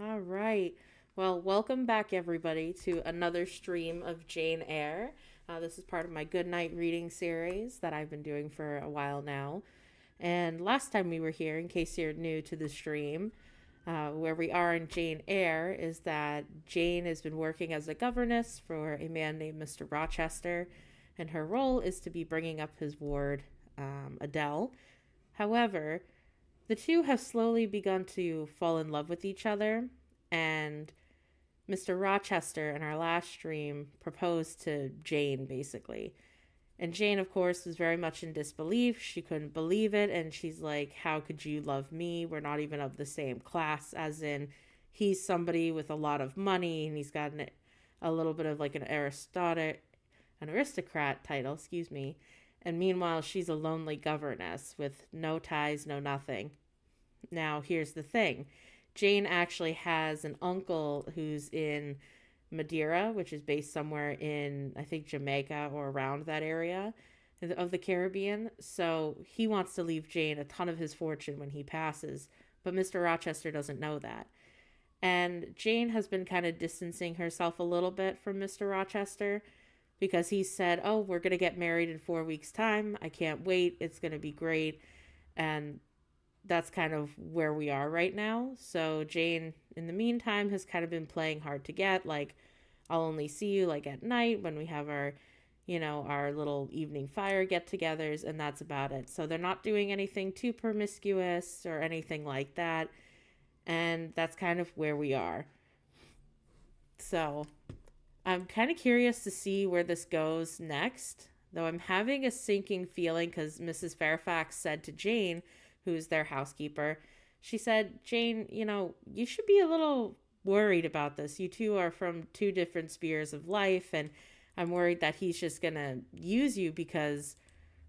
All right. Well, welcome back, everybody, to another stream of Jane Eyre. This is part of my Goodnight reading series that I've been doing for a while now. And last time we were here, in case you're new to the stream, where we are in Jane Eyre is that Jane has been working as a governess for a man named Mr. Rochester, and her role is to be bringing up his ward, Adele. However, the two have slowly begun to fall in love with each other, and Mr. Rochester in our last stream proposed to Jane, basically. And Jane, of course, was very much in disbelief. She couldn't believe it, and she's like, how could you love me? We're not even of the same class, as in, he's somebody with a lot of money, and he's got a little bit of like an aristocrat title, excuse me. And meanwhile, she's a lonely governess with no ties, no nothing. Now, here's the thing. Jane actually has an uncle who's in Madeira, which is based somewhere in, I think, Jamaica or around that area of the Caribbean. So he wants to leave Jane a ton of his fortune when he passes, but Mr. Rochester doesn't know that. And Jane has been kind of distancing herself a little bit from Mr. Rochester because he said, oh, we're going to get married in 4 weeks' time. I can't wait. It's going to be great. And that's kind of where we are right now. So Jane, in the meantime, has kind of been playing hard to get. Like, I'll only see you like at night when we have our little evening fire get-togethers, and that's about it. So they're not doing anything too promiscuous or anything like that, and that's kind of where we are. So I'm kind of curious to see where this goes next. Though I'm having a sinking feeling because Mrs. Fairfax said to Jane, who's their housekeeper, she said, Jane, you should be a little worried about this. You two are from two different spheres of life, and I'm worried that he's just going to use you because,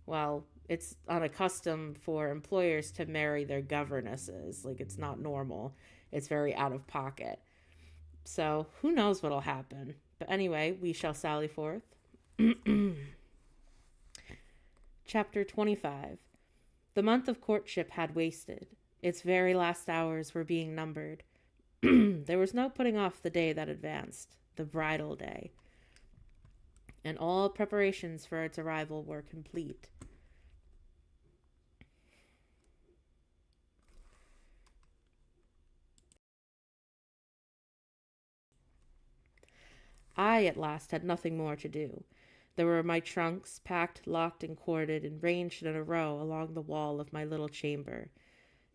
well, it's unaccustomed for employers to marry their governesses. Like, it's not normal. It's very out of pocket. So, who knows what'll happen? But anyway, we shall sally forth. Chapter 25. The month of courtship had wasted. Its very last hours were being numbered. There was no putting off the day that advanced, the bridal day, and all preparations for its arrival were complete. I, at last, had nothing more to do. There were my trunks, packed, locked, and corded, and ranged in a row along the wall of my little chamber.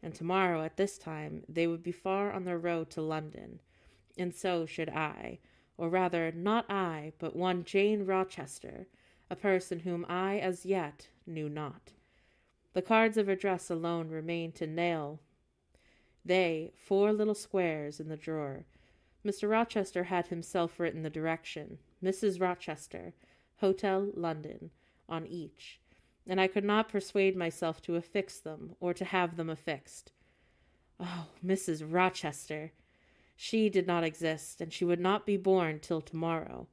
And tomorrow, at this time, they would be far on their road to London. And so should I, or rather, not I, but one Jane Rochester, a person whom I as yet knew not. The cards of address alone remained to nail. They, 4 little squares in the drawer. Mr. Rochester had himself written the direction, Mrs. Rochester, Hotel, London, on each, and I could not persuade myself to affix them or to have them affixed. Oh, Mrs. Rochester! She did not exist, and she would not be born till tomorrow,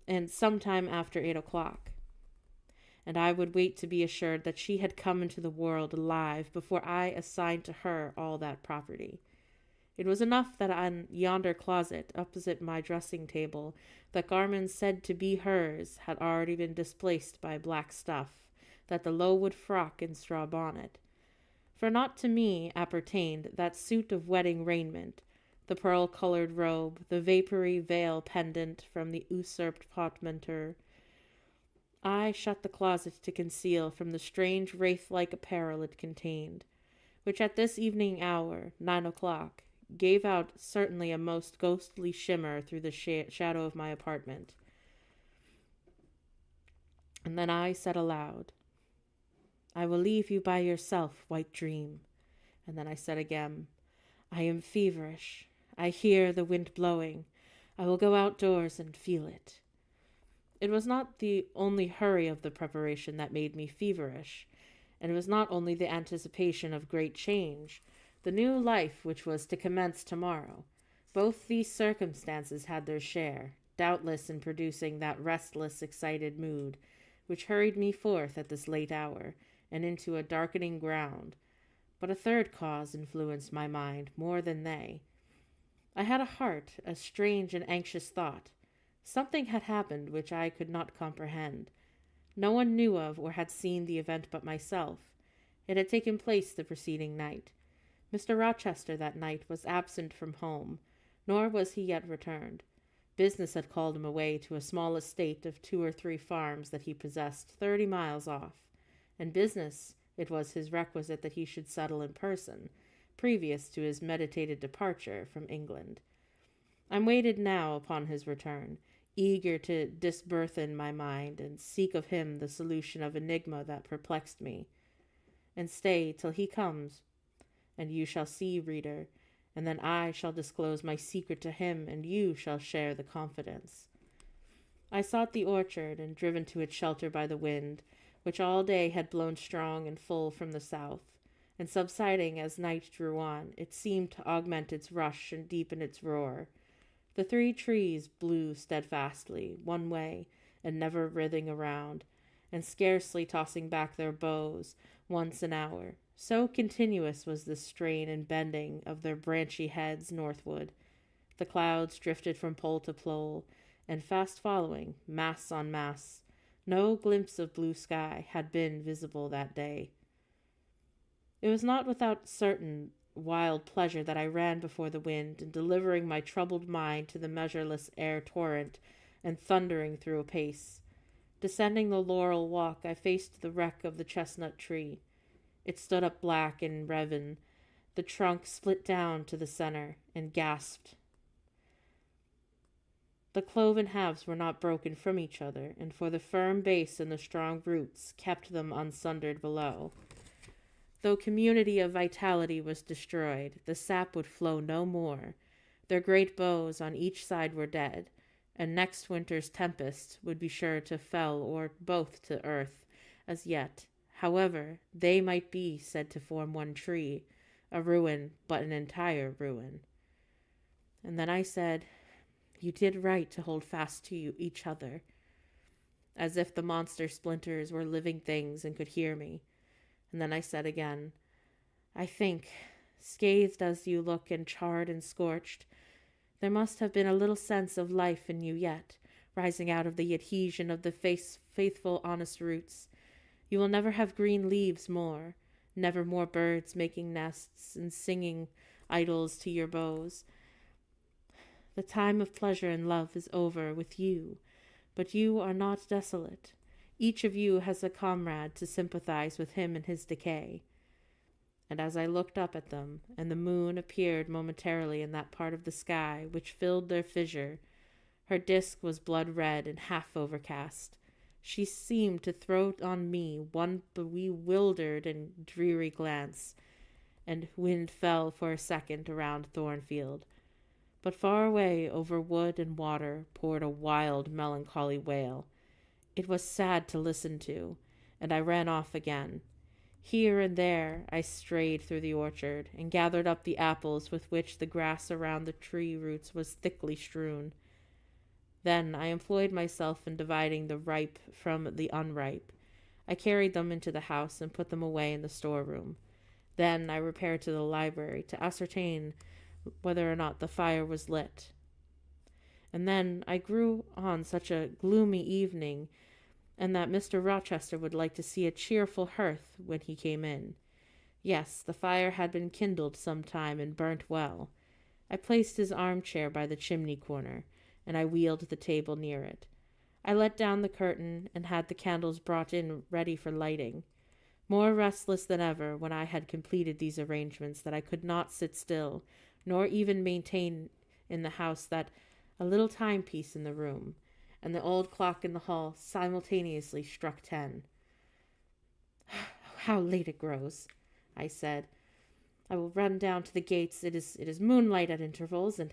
and sometime after 8 o'clock. And I would wait to be assured that she had come into the world alive before I assigned to her all that property. It was enough that on yonder closet, opposite my dressing table, the garments said to be hers had already been displaced by black stuff, that the low-wood frock and straw bonnet. For not to me appertained that suit of wedding raiment, the pearl-colored robe, the vapory veil pendant from the usurped portmanteau. I shut the closet to conceal from the strange wraith-like apparel it contained, which at this evening hour, 9 o'clock, gave out certainly a most ghostly shimmer through the shadow of my apartment. And then I said aloud, I will leave you by yourself, white dream. And then I said again, I am feverish. I hear the wind blowing. I will go outdoors and feel it. It was not the only hurry of the preparation that made me feverish, and it was not only the anticipation of great change, the new life which was to commence tomorrow. Both these circumstances had their share, doubtless in producing that restless, excited mood, which hurried me forth at this late hour, and into a darkening ground. But a third cause influenced my mind more than they. I had a heart, a strange and anxious thought. Something had happened which I could not comprehend. No one knew of or had seen the event but myself. It had taken place the preceding night. Mr. Rochester that night was absent from home, nor was he yet returned. Business had called him away to a small estate of 2 or 3 farms that he possessed 30 miles off, and business it was his requisite that he should settle in person, previous to his meditated departure from England. I waited now upon his return, eager to disburthen my mind and seek of him the solution of enigma that perplexed me. And stay till he comes, and you shall see, reader, and then I shall disclose my secret to him, and you shall share the confidence. I sought the orchard, and driven to its shelter by the wind, which all day had blown strong and full from the south, and subsiding as night drew on, it seemed to augment its rush and deepen its roar. The 3 trees blew steadfastly, one way, and never writhing around, and scarcely tossing back their boughs once an hour. So continuous was this strain and bending of their branchy heads northward. The clouds drifted from pole to pole, and fast following, mass on mass. No glimpse of blue sky had been visible that day. It was not without certain wild pleasure that I ran before the wind, and delivering my troubled mind to the measureless air torrent, and thundering through apace. Descending the laurel walk, I faced the wreck of the chestnut tree. It stood up black and riven, the trunk split down to the center, and gasped. The cloven halves were not broken from each other, and for the firm base and the strong roots kept them unsundered below. Though community of vitality was destroyed, the sap would flow no more. Their great boughs on each side were dead, and next winter's tempest would be sure to fell or both to earth. As yet, however, they might be said to form one tree, a ruin, but an entire ruin. And then I said, "You did right to hold fast to each other," as if the monster splinters were living things and could hear me. And then I said again, "I think, scathed as you look and charred and scorched, there must have been a little sense of life in you yet, rising out of the adhesion of the faithful, honest roots. You will never have green leaves more, never more birds making nests and singing idols to your bows. The time of pleasure and love is over with you, but you are not desolate. Each of you has a comrade to sympathize with him in his decay." And as I looked up at them, and the moon appeared momentarily in that part of the sky which filled their fissure, her disk was blood-red and half overcast. She seemed to throw on me one bewildered and dreary glance, and wind fell for a second around Thornfield. But far away over wood and water poured a wild, melancholy wail. It was sad to listen to, and I ran off again. Here and there I strayed through the orchard, and gathered up the apples with which the grass around the tree roots was thickly strewn. Then I employed myself in dividing the ripe from the unripe. I carried them into the house and put them away in the storeroom. Then I repaired to the library to ascertain whether or not the fire was lit. And then I grew on such a gloomy evening, and that Mr. Rochester would like to see a cheerful hearth when he came in. Yes, the fire had been kindled some time and burnt well. I placed his armchair by the chimney corner, and I wheeled the table near it. I let down the curtain and had the candles brought in ready for lighting. More restless than ever when I had completed these arrangements, that I could not sit still, nor even maintain in the house that a little timepiece in the room, and the old clock in the hall simultaneously struck 10. "How late it grows," I said. "I will run down to the gates. It is moonlight at intervals, and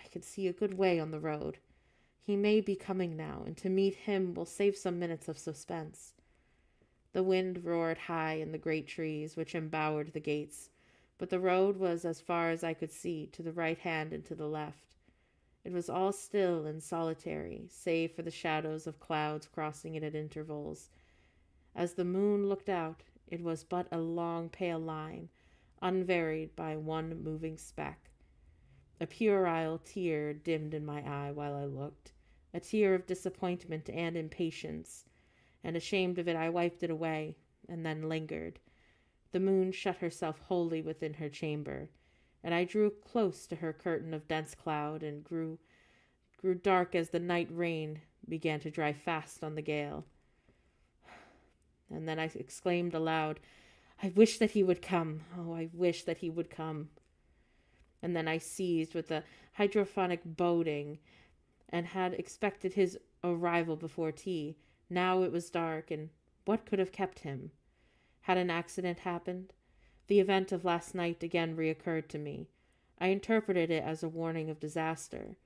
I can see a good way on the road. He may be coming now, and to meet him will save some minutes of suspense." The wind roared high in the great trees which embowered the gates, but the road was as far as I could see, to the right hand and to the left. It was all still and solitary, save for the shadows of clouds crossing it at intervals. As the moon looked out, it was but a long pale line, unvaried by one moving speck. A puerile tear dimmed in my eye while I looked, a tear of disappointment and impatience, and ashamed of it I wiped it away, and then lingered. The moon shut herself wholly within her chamber, and I drew close to her curtain of dense cloud, and grew dark as the night rain began to dry fast on the gale. And then I exclaimed aloud, "I wish that he would come. Oh, I wish that he would come." And then I seized with a hydrophonic boding, and had expected his arrival before tea. Now it was dark, and what could have kept him? Had an accident happened? The event of last night again reoccurred to me. I interpreted it as a warning of disaster.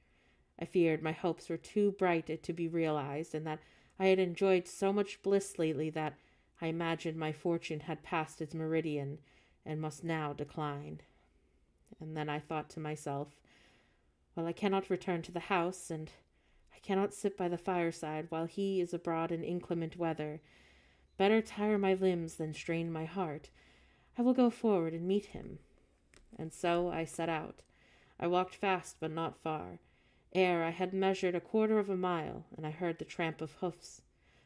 I feared my hopes were too bright to be realized, and that I had enjoyed so much bliss lately that I imagined my fortune had passed its meridian and must now decline. And then I thought to myself, well, I cannot return to the house, and I cannot sit by the fireside while he is abroad in inclement weather. Better tire my limbs than strain my heart. I will go forward and meet him. And so I set out. I walked fast, but not far. Ere I had measured 1/4 of a mile, and I heard the tramp of hoofs.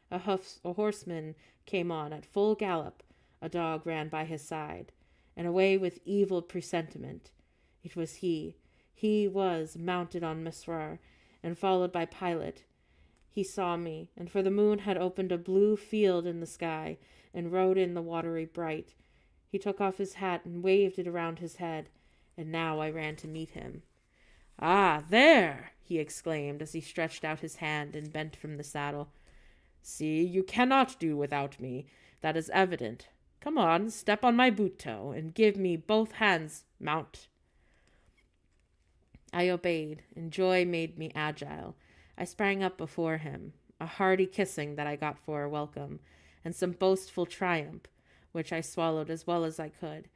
A horseman came on at full gallop. A dog ran by his side, and away with evil presentiment. It was he. He was mounted on Mesrour, and followed by Pilot. He saw me, and for the moon had opened a blue field in the sky, and rode in the watery bright. He took off his hat and waved it around his head, and now I ran to meet him. "Ah, there!" he exclaimed, as he stretched out his hand and bent from the saddle. "See, you cannot do without me. That is evident. Come on, step on my boot toe, and give me both hands. Mount." I obeyed, and joy made me agile. I sprang up before him, a hearty kissing that I got for a welcome, and some boastful triumph, which I swallowed as well as I could.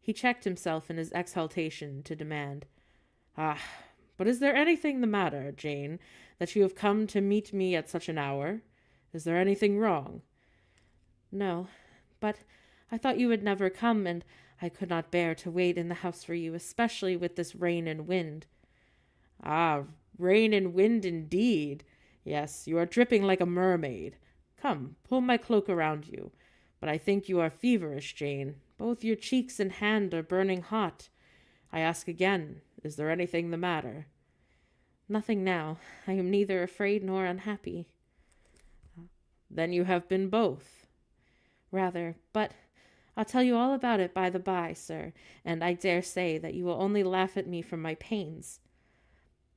He checked himself in his exultation to demand, "Ah, but is there anything the matter, Jane, that you have come to meet me at such an hour? Is there anything wrong?" "No, but I thought you would never come, and I could not bear to wait in the house for you, especially with this rain and wind." "Ah, rain and wind indeed. Yes, you are dripping like a mermaid. Come, pull my cloak around you. But I think you are feverish, Jane. Both your cheeks and hand are burning hot. I ask again, is there anything the matter?" "Nothing now. I am neither afraid nor unhappy." "Then you have been both." "Rather, but I'll tell you all about it by the by, sir, and I dare say that you will only laugh at me for my pains."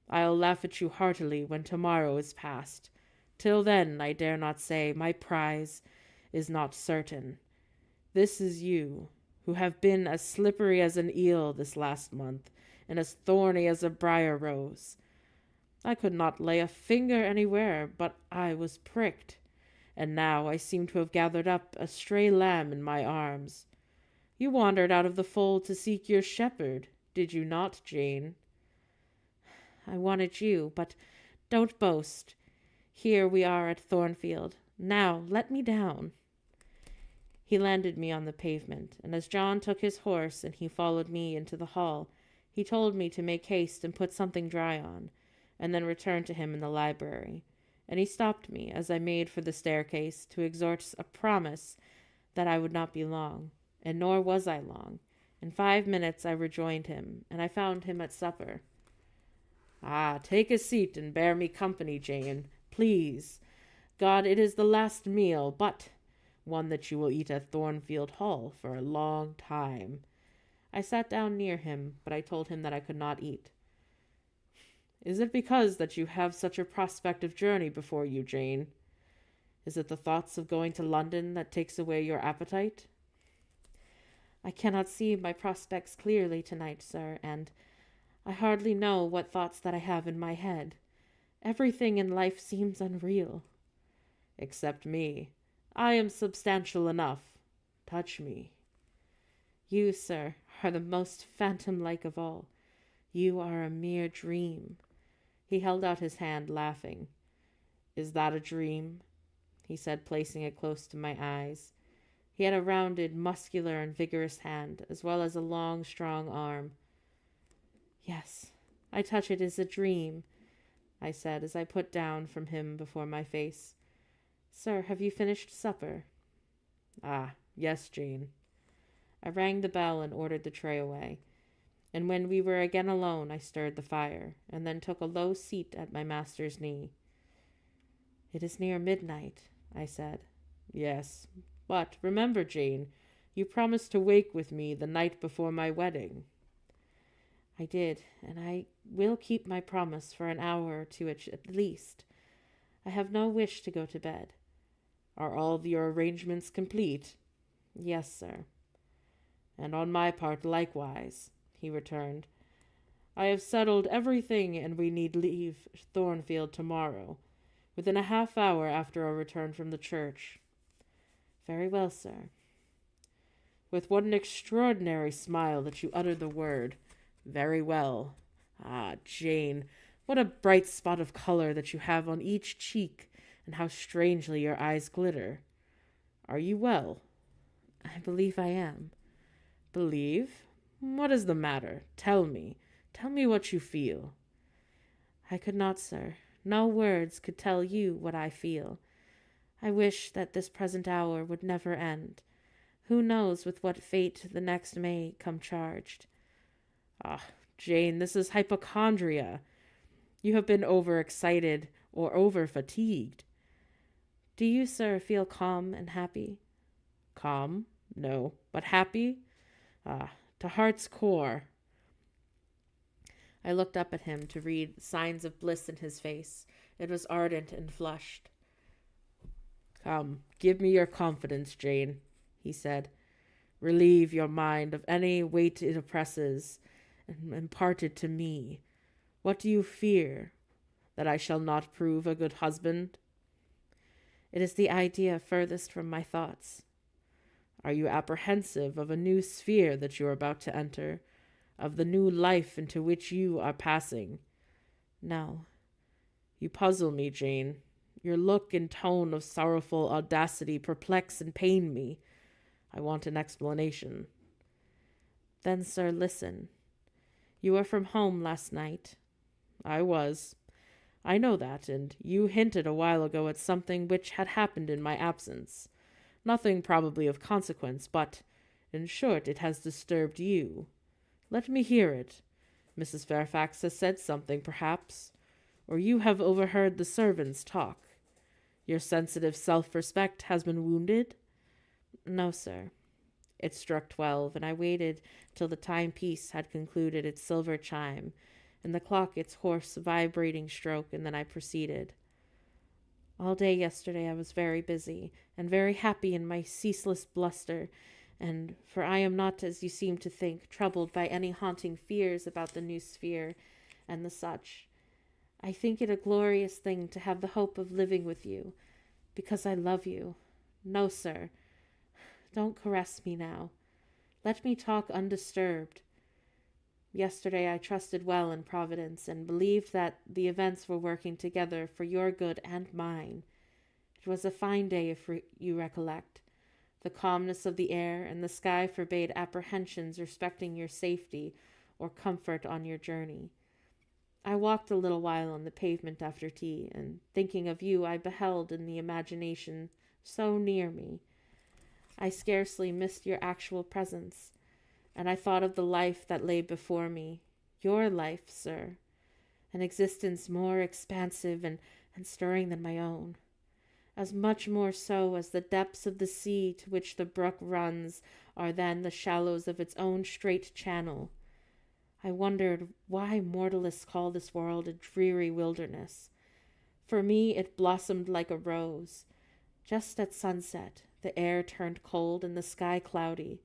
"I'll laugh at you heartily when tomorrow is past. Till then, I dare not say, my prize is not certain. This is you, who have been as slippery as an eel this last month, and as thorny as a briar rose. I could not lay a finger anywhere but I was pricked, and now I seem to have gathered up a stray lamb in my arms. You wandered out of the fold to seek your shepherd, did you not, Jane?" "I wanted you, but don't boast. Here we are at Thornfield. Now let me down." He landed me on the pavement, and as John took his horse and he followed me into the hall, he told me to make haste and put something dry on, and then return to him in the library. And he stopped me as I made for the staircase to extort a promise that I would not be long, and nor was I long. In 5 minutes I rejoined him, and I found him at supper. "Ah, take a seat and bear me company, Jane, please. God, it is the last meal, but one that you will eat at Thornfield Hall for a long time." I sat down near him, but I told him that I could not eat. "Is it because that you have such a prospective journey before you, Jane? Is it the thoughts of going to London that takes away your appetite?" "I cannot see my prospects clearly tonight, sir, and I hardly know what thoughts that I have in my head. Everything in life seems unreal." "Except me. I am substantial enough. Touch me." "You, sir, are the most phantom-like of all. You are a mere dream." He held out his hand, laughing. "Is that a dream?" he said, placing it close to my eyes. He had a rounded, muscular, and vigorous hand, as well as a long, strong arm. "Yes, I touch it as a dream, I said as I put down from him before my face. Sir, have you finished supper? Ah, yes, Jane. I rang the bell and ordered the tray away, and when we were again alone I stirred the fire, and then took a low seat at my master's knee. It is near midnight, I said. Yes, but remember, Jane, you promised to wake with me the night before my wedding. I did, and I will keep my promise for an hour or two at least. I have no wish to go to bed. Are all your arrangements complete? Yes, sir. And on my part likewise, he returned. I have settled everything, and we need leave Thornfield tomorrow, within a half hour after our return from the church. Very well, sir. With what an extraordinary smile that you uttered the word, very well. Ah, Jane, what a bright spot of color that you have on each cheek, and how strangely your eyes glitter. Are you well? I believe I am. Believe? What is the matter? Tell me. Tell me what you feel. I could not, sir. No words could tell you what I feel. I wish that this present hour would never end. Who knows with what fate the next may come charged? Ah, Jane, this is hypochondria. You have been overexcited or over-fatigued. Do you, sir, feel calm and happy? Calm? No. But happy? Ah, to heart's core. I looked up at him to read signs of bliss in his face. It was ardent and flushed. Come, give me your confidence, Jane, he said. Relieve your mind of any weight it oppresses, and impart it to me. What do you fear? That I shall not prove a good husband? It is the idea furthest from my thoughts. Are you apprehensive of a new sphere that you are about to enter, of the new life into which you are passing? No. You puzzle me, Jane. Your look and tone of sorrowful audacity perplex and pain me. I want an explanation. Then, sir, listen. You were from home last night. I was. I know that, and you hinted a while ago at something which had happened in my absence. Nothing probably of consequence, but, in short, it has disturbed you. Let me hear it. Mrs. Fairfax has said something, perhaps, or you have overheard the servants talk. Your sensitive self-respect has been wounded? No, sir. It struck 12, and I waited till the timepiece had concluded its silver chime, and the clock its hoarse, vibrating stroke, and then I proceeded. All day yesterday I was very busy, and very happy in my ceaseless bluster, and, for I am not, as you seem to think, troubled by any haunting fears about the new sphere, and the such. I think it a glorious thing to have the hope of living with you, because I love you. No, sir, don't caress me now. Let me talk undisturbed. Yesterday I trusted well in Providence, and believed that the events were working together for your good and mine. It was a fine day, if you recollect. The calmness of the air and the sky forbade apprehensions respecting your safety or comfort on your journey. I walked a little while on the pavement after tea, and thinking of you I beheld in the imagination so near me. I scarcely missed your actual presence, and I thought of the life that lay before me, your life, sir, an existence more expansive and stirring than my own, as much more so as the depths of the sea to which the brook runs are than the shallows of its own straight channel. I wondered why mortalists call this world a dreary wilderness. For me it blossomed like a rose. Just at sunset, the air turned cold and the sky cloudy,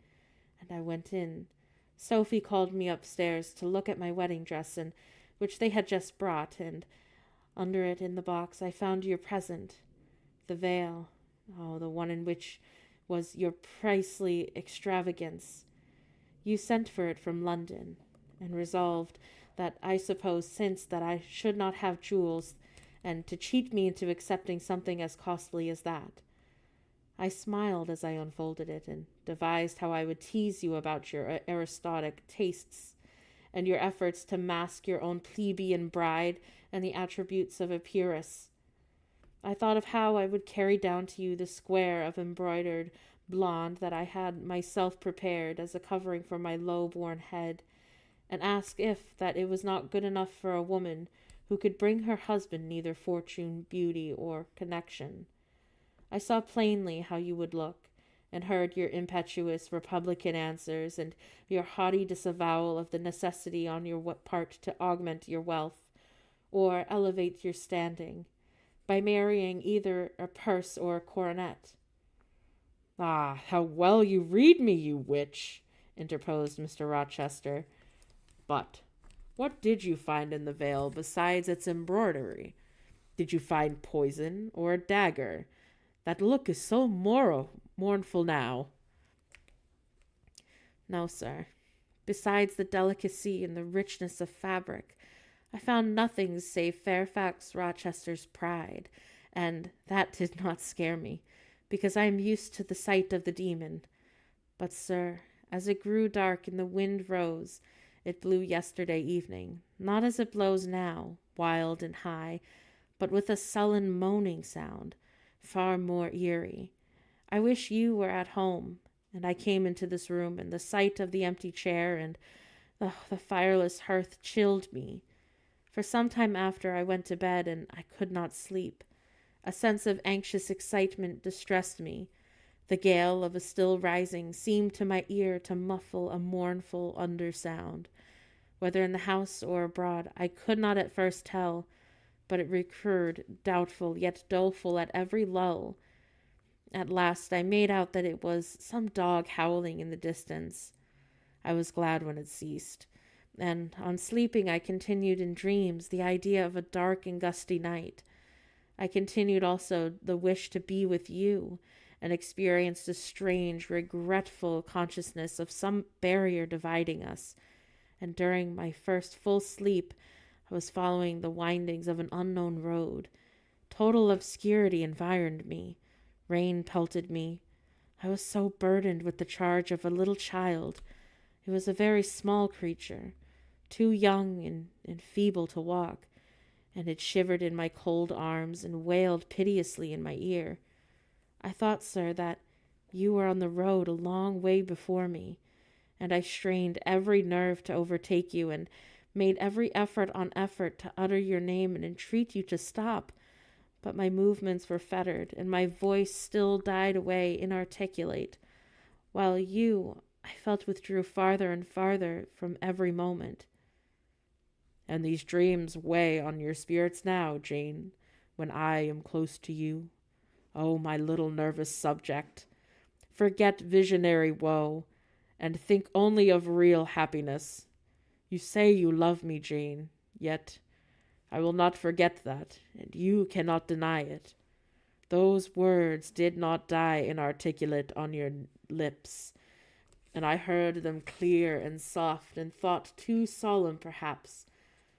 and I went in. Sophie called me upstairs to look at my wedding dress, which they had just brought, and under it in the box I found your present, the veil, the one in which was your princely extravagance. You sent for it from London, and resolved that I suppose since that I should not have jewels, and to cheat me into accepting something as costly as that. I smiled as I unfolded it, and devised how I would tease you about your aristocratic tastes, and your efforts to mask your own plebeian bride and the attributes of a peeress. I thought of how I would carry down to you the square of embroidered blonde that I had myself prepared as a covering for my low-born head, and ask if that it was not good enough for a woman who could bring her husband neither fortune, beauty, or connection. I saw plainly how you would look, and heard your impetuous Republican answers and your haughty disavowal of the necessity on your part to augment your wealth, or elevate your standing, by marrying either a purse or a coronet. Ah, how well you read me, you witch, interposed Mr. Rochester. But what did you find in the veil besides its embroidery? Did you find poison or a dagger? That look is so mournful now. No, sir. Besides the delicacy and the richness of fabric, I found nothing save Fairfax Rochester's pride, and that did not scare me, because I am used to the sight of the demon. But, sir, as it grew dark and the wind rose, it blew yesterday evening, not as it blows now, wild and high, but with a sullen moaning sound, far more eerie. I wish you were at home, and I came into this room, and the sight of the empty chair and the fireless hearth chilled me. For some time after I went to bed, and I could not sleep. A sense of anxious excitement distressed me. The gale of a still rising seemed to my ear to muffle a mournful undersound. Whether in the house or abroad, I could not at first tell, but it recurred, doubtful yet doleful at every lull. At last I made out that it was some dog howling in the distance. I was glad when it ceased, and on sleeping I continued in dreams the idea of a dark and gusty night. I continued also the wish to be with you, and experienced a strange, regretful consciousness of some barrier dividing us, and during my first full sleep I was following the windings of an unknown road. Total obscurity environed me. Rain pelted me. I was so burdened with the charge of a little child. It was a very small creature, too young and feeble to walk, and it shivered in my cold arms and wailed piteously in my ear. I thought, sir, that you were on the road a long way before me, and I strained every nerve to overtake you, and made every effort to utter your name and entreat you to stop. But my movements were fettered, and my voice still died away inarticulate, while you, I felt, withdrew farther and farther from every moment. And these dreams weigh on your spirits now, Jane, when I am close to you? Oh, my little nervous subject, forget visionary woe, and think only of real happiness. You say you love me, Jane, yet I will not forget that, and you cannot deny it. Those words did not die inarticulate on your lips, and I heard them clear and soft, and thought too solemn perhaps,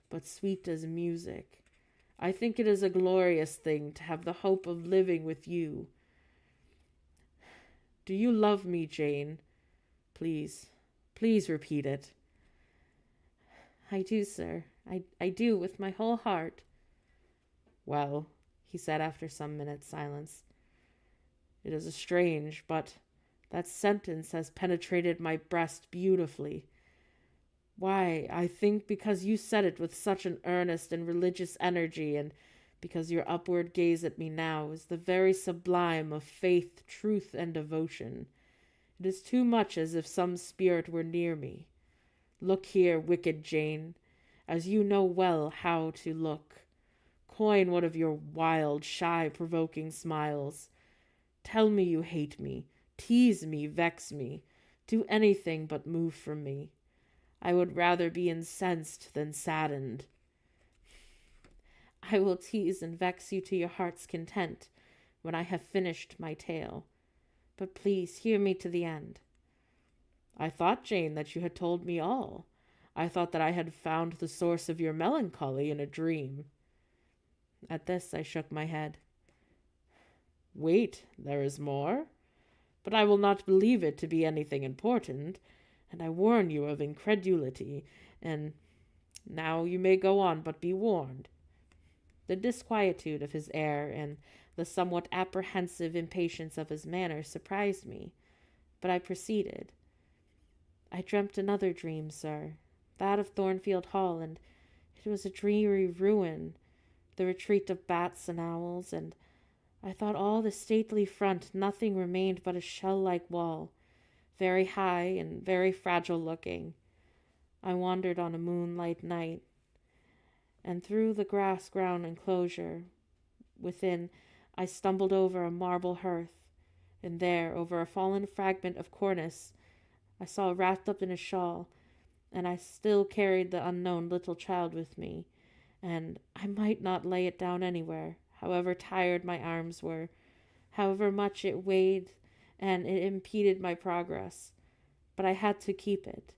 but sweet as music. I think it is a glorious thing to have the hope of living with you. Do you love me, Jane? Please repeat it. I do, sir. I do, with my whole heart. Well, he said after some minutes' silence, it is strange, but that sentence has penetrated my breast beautifully. Why, I think because you said it with such an earnest and religious energy, and because your upward gaze at me now is the very sublime of faith, truth, and devotion. It is too much as if some spirit were near me. Look here, wicked Jane, as you know well how to look. Coin one of your wild, shy, provoking smiles. Tell me you hate me, tease me, vex me, do anything but move from me. I would rather be incensed than saddened. I will tease and vex you to your heart's content when I have finished my tale. But please hear me to the end. I thought, Jane, that you had told me all. I thought that I had found the source of your melancholy in a dream. At this I shook my head. Wait, there is more? But I will not believe it to be anything important, and I warn you of incredulity, And now you may go on, but be warned. The disquietude of his air and the somewhat apprehensive impatience of his manner surprised me, but I proceeded. I dreamt another dream, sir, that of Thornfield Hall, and it was a dreary ruin, the retreat of bats and owls, and I thought all the stately front nothing remained but a shell-like wall, very high and very fragile looking. I wandered on a moonlight night, and through the grass-grown enclosure within I stumbled over a marble hearth, and there, over a fallen fragment of cornice, I saw wrapped up in a shawl, and I still carried the unknown little child with me, and I might not lay it down anywhere, however tired my arms were, however much it weighed and it impeded my progress, but I had to keep it.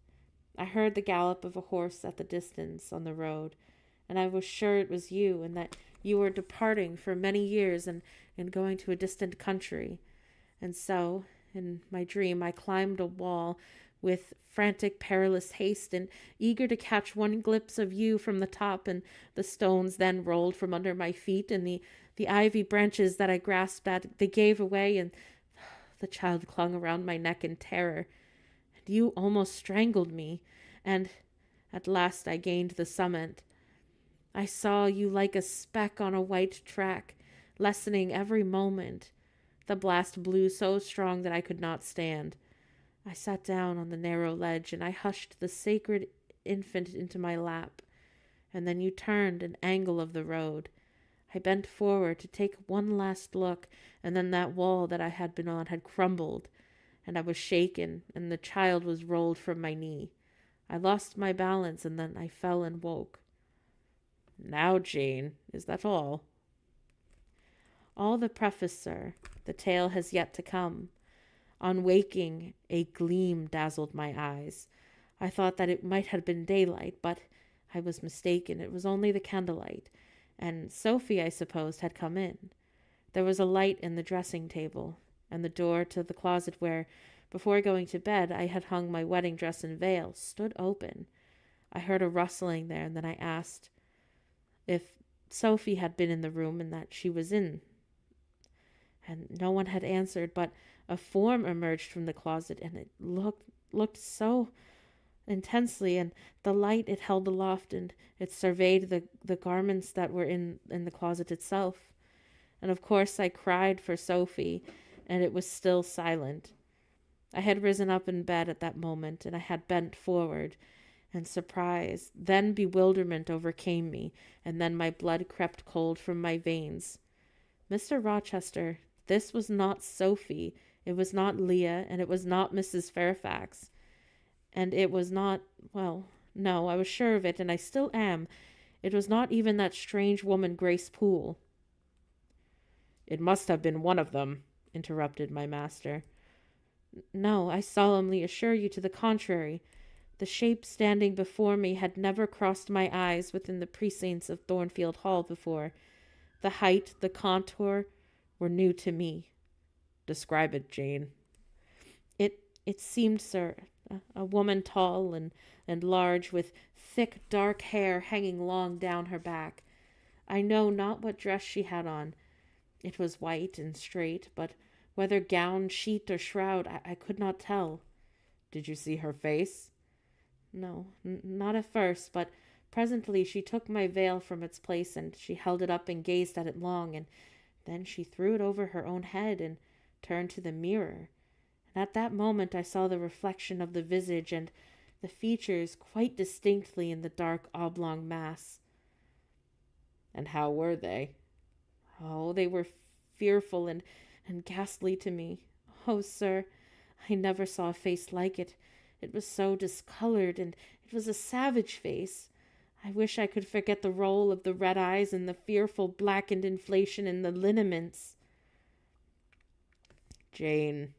I heard the gallop of a horse at the distance on the road, and I was sure it was you, and that you were departing for many years and going to a distant country. And so, in my dream, I climbed a wall with frantic, perilous haste, and eager to catch one glimpse of you from the top, and the stones then rolled from under my feet, and the ivy branches that I grasped at, they gave away, and the child clung around my neck in terror, and you almost strangled me, and at last I gained the summit. I saw you like a speck on a white track, lessening every moment. The blast blew so strong that I could not stand. I sat down on the narrow ledge, and I hushed the sacred infant into my lap. And then you turned an angle of the road. I bent forward to take one last look, and then that wall that I had been on had crumbled, and I was shaken, and the child was rolled from my knee. I lost my balance, and then I fell and woke. Now, Jane, is that all? All the preface, sir. The tale has yet to come. On waking, a gleam dazzled my eyes. I thought that it might have been daylight, but I was mistaken. It was only the candlelight, and Sophie, I supposed, had come in. There was a light in the dressing table, and the door to the closet where, before going to bed, I had hung my wedding dress and veil, stood open. I heard a rustling there, and then I asked if Sophie had been in the room and that she was in. And no one had answered, but a form emerged from the closet, and it looked so intensely, and the light it held aloft, and it surveyed the garments that were in the closet itself. And of course I cried for Sophie, and it was still silent. I had risen up in bed at that moment, and I had bent forward, and surprise, then bewilderment overcame me, and then my blood crept cold from my veins. Mr. Rochester, this was not Sophie, it was not Leah, and it was not Mrs. Fairfax. And it was not, well, no, I was sure of it, and I still am. It was not even that strange woman, Grace Poole. It must have been one of them, interrupted my master. No, I solemnly assure you to the contrary. The shape standing before me had never crossed my eyes within the precincts of Thornfield Hall before. The height, the contour, were new to me. Describe it, Jane. It seemed, sir, a woman tall and large, with thick dark hair hanging long down her back. I know not what dress she had on. It was white and straight, but whether gown, sheet, or shroud, I could not tell. Did you see her face? No, not at first, but presently she took my veil from its place, and she held it up and gazed at it long, and then she threw it over her own head and turned to the mirror. And at that moment I saw the reflection of the visage and the features quite distinctly in the dark oblong mass. And how were they? Oh, they were fearful and ghastly to me. Oh, sir, I never saw a face like it. It was so discolored, and it was a savage face. I wish I could forget the roll of the red eyes and the fearful blackened inflation in the lineaments. Jane,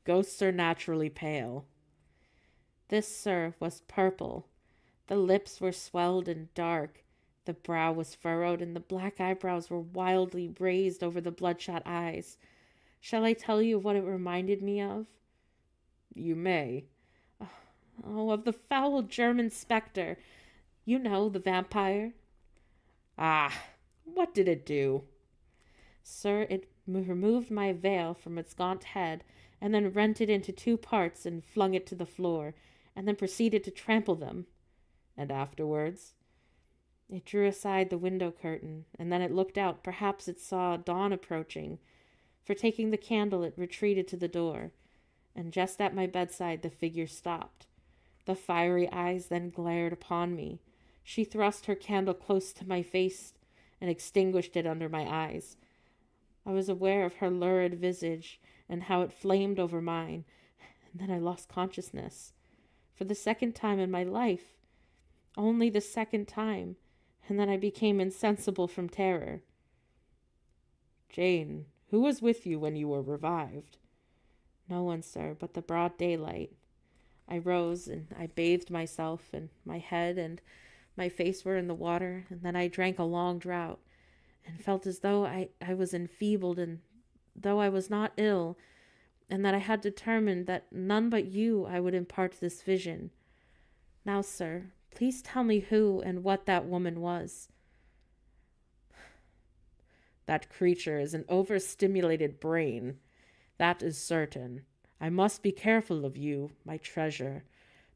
ghosts are naturally pale. This, sir, was purple. The lips were swelled and dark. The brow was furrowed, and the black eyebrows were wildly raised over the bloodshot eyes. Shall I tell you what it reminded me of? You may. Oh, of the foul German spectre. You know, the vampire. Ah, what did it do? Sir, it removed my veil from its gaunt head, and then rent it into two parts and flung it to the floor, and then proceeded to trample them. And afterwards? It drew aside the window curtain, and then it looked out. Perhaps it saw dawn approaching, for taking the candle it retreated to the door, and just at my bedside the figure stopped. The fiery eyes then glared upon me. She thrust her candle close to my face and extinguished it under my eyes. I was aware of her lurid visage and how it flamed over mine, and then I lost consciousness. For the second time in my life. Only the second time, and then I became insensible from terror. Jane, who was with you when you were revived? No one, sir, but the broad daylight. I rose, and I bathed myself, and my head and my face were in the water, and then I drank a long draught, and felt as though I was enfeebled, and though I was not ill, and that I had determined that none but you I would impart this vision. Now, sir, please tell me who and what that woman was. That creature is an overstimulated brain. That is certain. I must be careful of you, my treasure.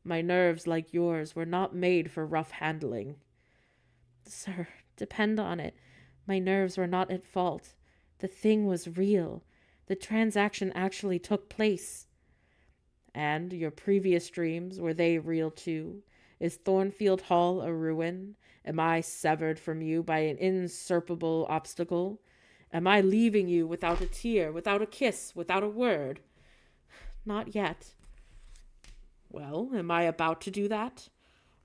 My nerves, like yours, were not made for rough handling. Sir, depend on it. My nerves were not at fault. The thing was real. The transaction actually took place. And your previous dreams, were they real too? Is Thornfield Hall a ruin? Am I severed from you by an insuperable obstacle? Am I leaving you without a tear, without a kiss, without a word? Not yet. Well, am I about to do that?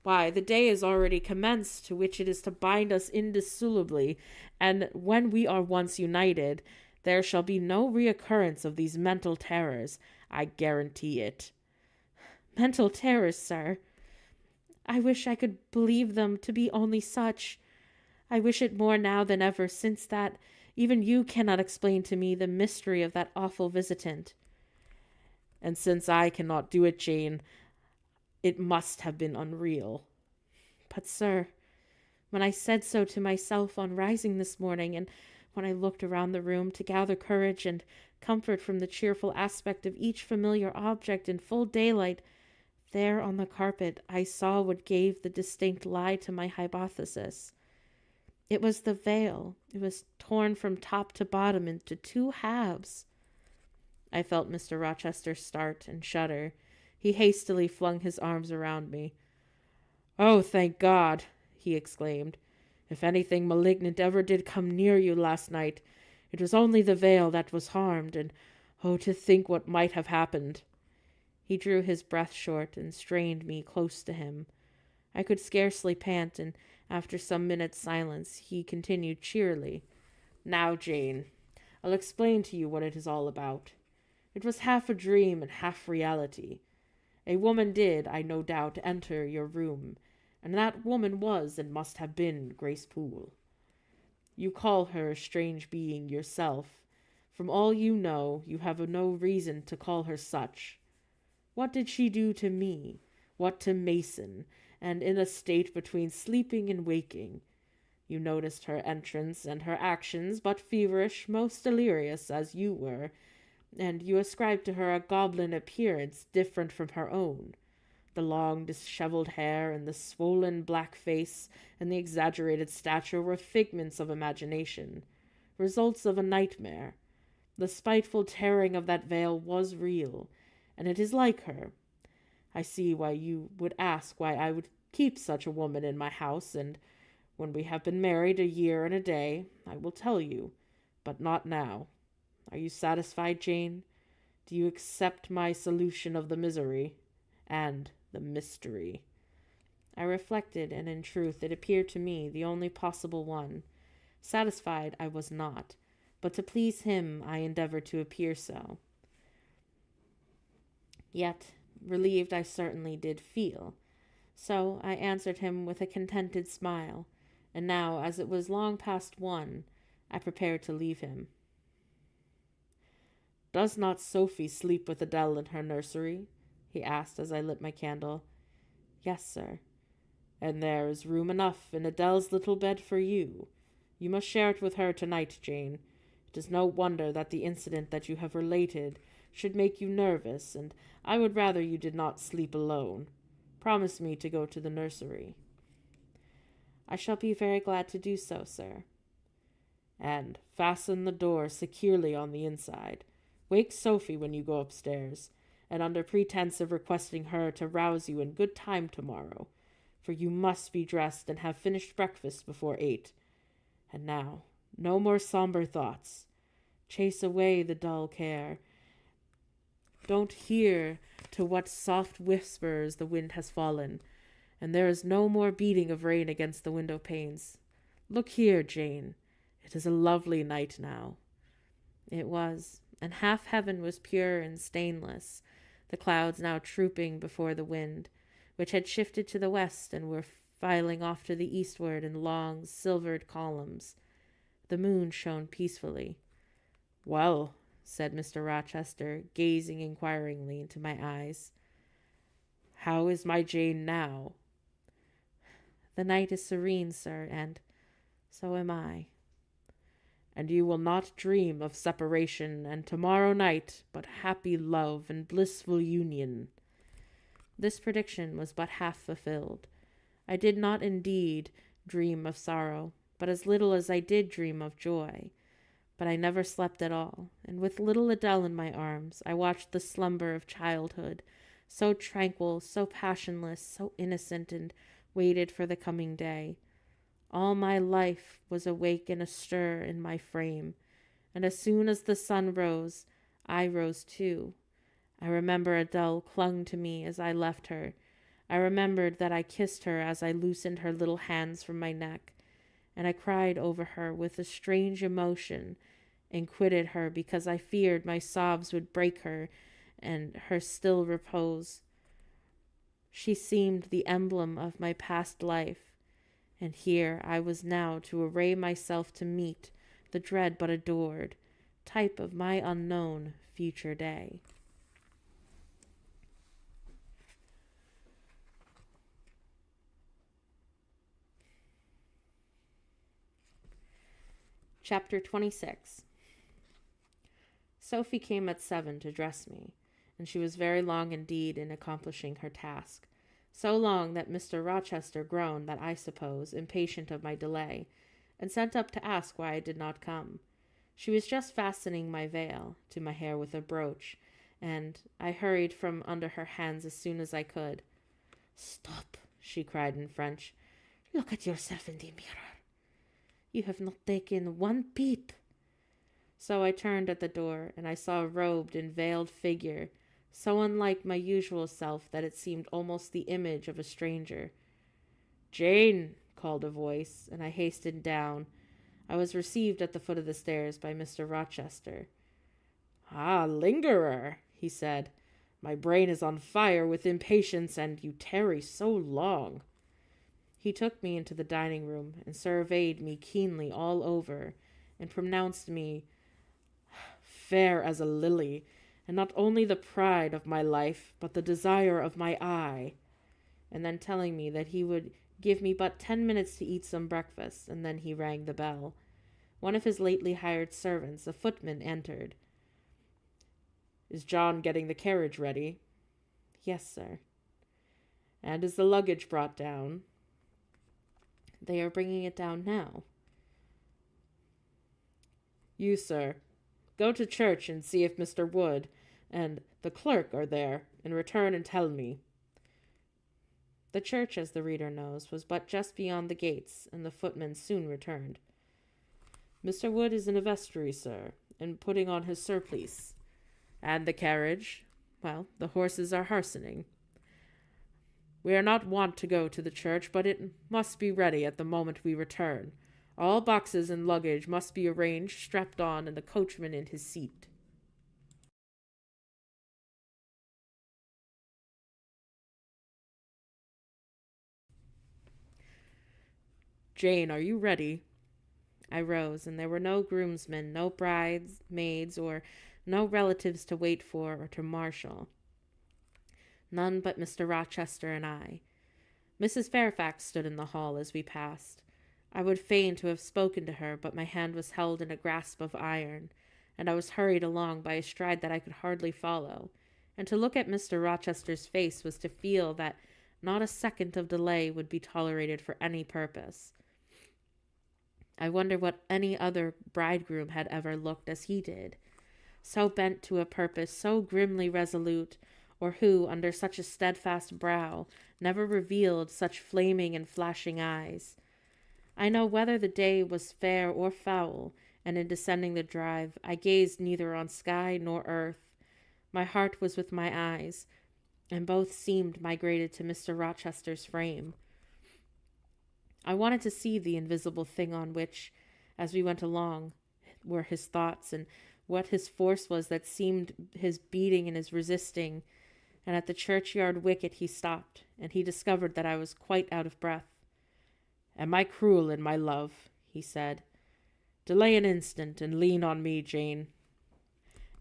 Why, the day is already commenced to which it is to bind us indissolubly, and when we are once united, there shall be no reoccurrence of these mental terrors. I guarantee it. Mental terrors, sir. I wish I could believe them to be only such. I wish it more now than ever, since that even you cannot explain to me the mystery of that awful visitant. And since I cannot do it, Jane, it must have been unreal. But, sir, when I said so to myself on rising this morning, and when I looked around the room to gather courage and comfort from the cheerful aspect of each familiar object in full daylight, there on the carpet I saw what gave the distinct lie to my hypothesis. It was the veil. It was torn from top to bottom into two halves. I felt Mr. Rochester start and shudder. He hastily flung his arms around me. "Oh, thank God!" he exclaimed. "If anything malignant ever did come near you last night, it was only the veil that was harmed, and oh, to think what might have happened!" He drew his breath short and strained me close to him. I could scarcely pant, and after some minutes' silence, he continued cheerily. "Now, Jane, I'll explain to you what it is all about. It was half a dream and half reality. A woman did, I no doubt, enter your room, and that woman was and must have been Grace Poole. You call her a strange being yourself. From all you know, you have no reason to call her such. What did she do to me? What to Mason, and in a state between sleeping and waking? You noticed her entrance and her actions, but feverish, most delirious, as you were, and you ascribed to her a goblin appearance different from her own. The long dishevelled hair and the swollen black face and the exaggerated stature were figments of imagination, results of a nightmare. The spiteful tearing of that veil was real, and it is like her. I see why you would ask why I would keep such a woman in my house, and when we have been married a year and a day, I will tell you, but not now. Are you satisfied, Jane? Do you accept my solution of the misery and the mystery?" I reflected, and in truth it appeared to me the only possible one. Satisfied I was not, but to please him I endeavored to appear so. Yet relieved I certainly did feel. So I answered him with a contented smile, and now, as it was long past 1, I prepared to leave him. "Does not Sophie sleep with Adele in her nursery?" he asked as I lit my candle. Yes, sir. And there is room enough in Adele's little bed for you. You must share it with her tonight, Jane. It is no wonder that the incident that you have related should make you nervous, and I would rather you did not sleep alone. Promise me to go to the nursery. I shall be very glad to do so, sir. And fasten the door securely on the inside. Wake Sophie when you go upstairs, and under pretense of requesting her to rouse you in good time tomorrow, for you must be dressed and have finished breakfast before 8. And now, no more somber thoughts. Chase away the dull care. Don't hear to what soft whispers the wind has fallen, and there is no more beating of rain against the window panes. Look here, Jane. It is a lovely night now. It was, and half heaven was pure and stainless, the clouds now trooping before the wind, which had shifted to the west and were filing off to the eastward in long, silvered columns. The moon shone peacefully. Well, said Mr. Rochester, gazing inquiringly into my eyes, how is my Jane now? The night is serene, sir, and so am I. And you will not dream of separation and tomorrow night, but happy love and blissful union. This prediction was but half fulfilled. I did not indeed dream of sorrow, but as little as I did dream of joy. But I never slept at all, and with little Adele in my arms, I watched the slumber of childhood, so tranquil, so passionless, so innocent, and waited for the coming day. All my life was awake and astir in my frame, and as soon as the sun rose, I rose too. I remember Adele clung to me as I left her. I remembered that I kissed her as I loosened her little hands from my neck, and I cried over her with a strange emotion and quitted her because I feared my sobs would break her and her still repose. She seemed the emblem of my past life, and here I was now to array myself to meet the dread but adored type of my unknown future day. Chapter 26. Sophie came at 7 to dress me, and she was very long indeed in accomplishing her task, so long that Mr. Rochester groaned that I suppose, impatient of my delay, and sent up to ask why I did not come. She was just fastening my veil to my hair with a brooch, and I hurried from under her hands as soon as I could. "Stop," she cried in French. "Look at yourself in the mirror. You have not taken one peep." So I turned at the door, and I saw a robed and veiled figure, so unlike my usual self that it seemed almost the image of a stranger. "Jane," called a voice, and I hastened down. I was received at the foot of the stairs by Mr. Rochester. "Ah, lingerer," he said. "My brain is on fire with impatience, and you tarry so long." He took me into the dining room and surveyed me keenly all over, and pronounced me fair as a lily, and not only the pride of my life, but the desire of my eye. And then telling me that he would give me but 10 minutes to eat some breakfast, and then he rang the bell. One of his lately hired servants, a footman, entered. "Is John getting the carriage ready?" "Yes, sir." "And is the luggage brought down?" "They are bringing it down now." "You, sir, go to church and see if Mr. Wood and the clerk are there, and return and tell me." The church, as the reader knows, was but just beyond the gates, and the footman soon returned. "Mr. Wood is in a vestry, sir, and putting on his surplice." "And the carriage?" "Well, the horses are hastening." "We are not wont to go to the church, but it must be ready at the moment we return. All boxes and luggage must be arranged, strapped on, and the coachman in his seat." "Jane, are you ready?" I rose, and there were no groomsmen, no bridesmaids, or no relatives to wait for or to marshal. None but Mr. Rochester and I. Mrs. Fairfax stood in the hall as we passed. I would fain to have spoken to her, but my hand was held in a grasp of iron, and I was hurried along by a stride that I could hardly follow. And to look at Mr. Rochester's face was to feel that not a second of delay would be tolerated for any purpose. I wonder what any other bridegroom had ever looked as he did, so bent to a purpose, so grimly resolute, or who, under such a steadfast brow, never revealed such flaming and flashing eyes. I know whether the day was fair or foul, and in descending the drive, I gazed neither on sky nor earth. My heart was with my eyes, and both seemed migrated to Mr. Rochester's frame. I wanted to see the invisible thing on which, as we went along, were his thoughts, and what his force was that seemed his beating and his resisting. And at the churchyard wicket he stopped, and he discovered that I was quite out of breath. "Am I cruel in my love?" he said. "Delay an instant, and lean on me, Jane."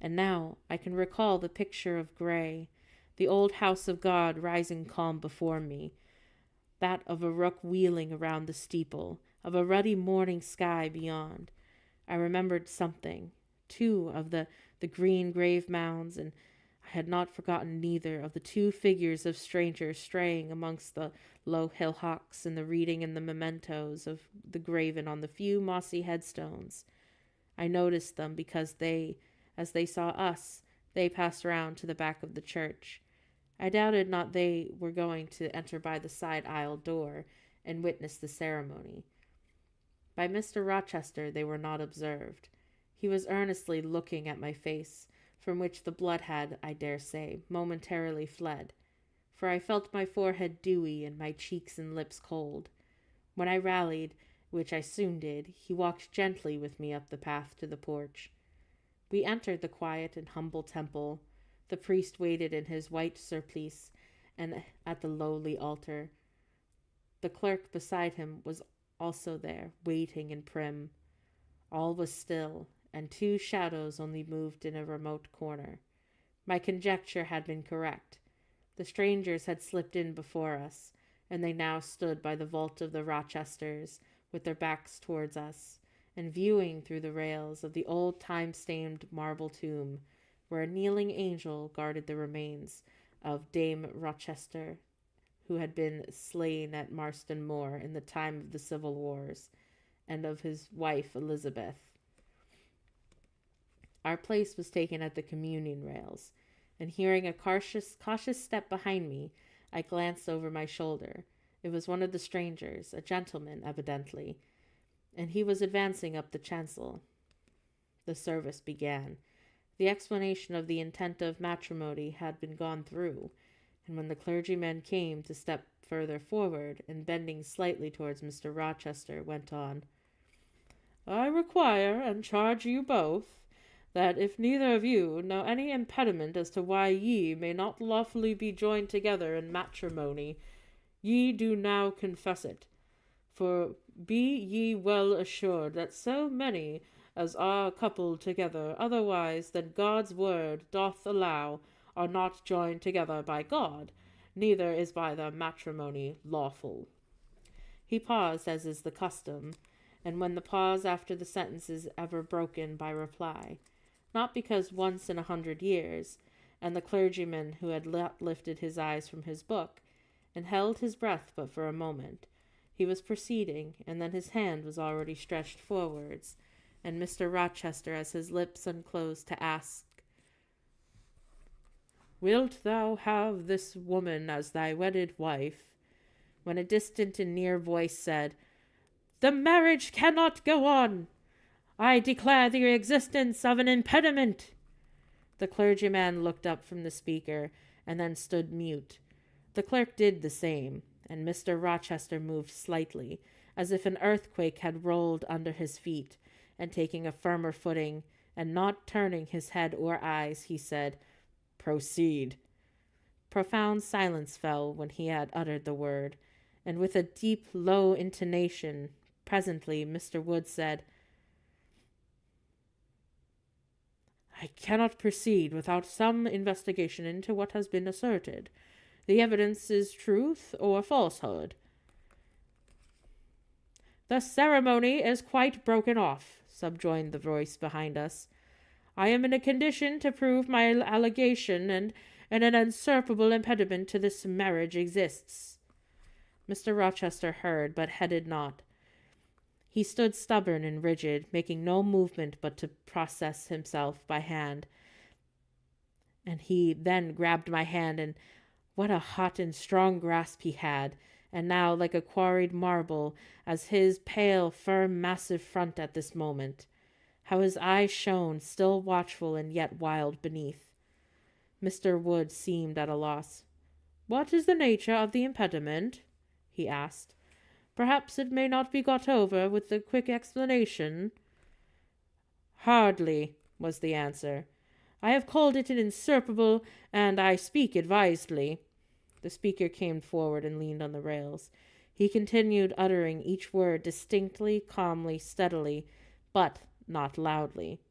And now I can recall the picture of Gray, the old house of God rising calm before me, that of a rook wheeling around the steeple, of a ruddy morning sky beyond. I remembered something, too, of the green grave mounds, and I had not forgotten neither of the two figures of strangers straying amongst the low hillocks, and the reading and the mementos of the graven on the few mossy headstones. I noticed them because as they saw us, they passed round to the back of the church. I doubted not they were going to enter by the side aisle door and witness the ceremony. By Mr. Rochester they were not observed. He was earnestly looking at my face, from which the blood had, I dare say, momentarily fled, for I felt my forehead dewy and my cheeks and lips cold. When I rallied, which I soon did, he walked gently with me up the path to the porch. We entered the quiet and humble temple. The priest waited in his white surplice and at the lowly altar. The clerk beside him was also there, waiting and prim. All was still, and two shadows only moved in a remote corner. My conjecture had been correct. The strangers had slipped in before us, and they now stood by the vault of the Rochesters, with their backs towards us, and viewing through the rails of the old time-stained marble tomb, where a kneeling angel guarded the remains of Dame Rochester, who had been slain at Marston Moor in the time of the Civil Wars, and of his wife Elizabeth. Our place was taken at the communion rails, and hearing a cautious step behind me, I glanced over my shoulder. It was one of the strangers, a gentleman evidently, and he was advancing up the chancel. The service began. The explanation of the intent of matrimony had been gone through, and when the clergyman came to step further forward, and bending slightly towards Mr. Rochester, went on, "I require and charge you both, that if neither of you know any impediment as to why ye may not lawfully be joined together in matrimony, ye do now confess it. For be ye well assured that so many as are coupled together otherwise than God's word doth allow are not joined together by God, neither is by their matrimony lawful." He paused, as is the custom, and when the pause after the sentence is ever broken by reply, not because once in 100 years, and the clergyman who had lifted his eyes from his book, and held his breath but for a moment, he was proceeding, and then his hand was already stretched forwards, and Mr. Rochester, as his lips unclosed, to ask, "Wilt thou have this woman as thy wedded wife?" when a distant and near voice said, "The marriage cannot go on. I declare the existence of an impediment." The clergyman looked up from the speaker, and then stood mute. The clerk did the same, and Mr. Rochester moved slightly, as if an earthquake had rolled under his feet, and taking a firmer footing, and not turning his head or eyes, he said, "Proceed." Profound silence fell when he had uttered the word, and with a deep, low intonation, presently Mr. Wood said, "I cannot proceed without some investigation into what has been asserted. The evidence is truth or falsehood. The ceremony is quite broken off, subjoined the voice behind us. I am in a condition to prove my allegation, and an insuperable impediment to this marriage exists. Mr. Rochester heard, but heeded not. He stood stubborn and rigid, making no movement but to process himself by hand. And he then grabbed my hand, and what a hot and strong grasp he had, and now like a quarried marble, as his pale, firm, massive front at this moment. How his eyes shone, still watchful and yet wild beneath. Mr. Wood seemed at a loss. "What is the nature of the impediment?" he asked. "Perhaps it may not be got over with a quick explanation." "Hardly," was the answer. "I have called it an insuperable, and I speak advisedly." The speaker came forward and leaned on the rails. He continued uttering each word distinctly, calmly, steadily, but not loudly.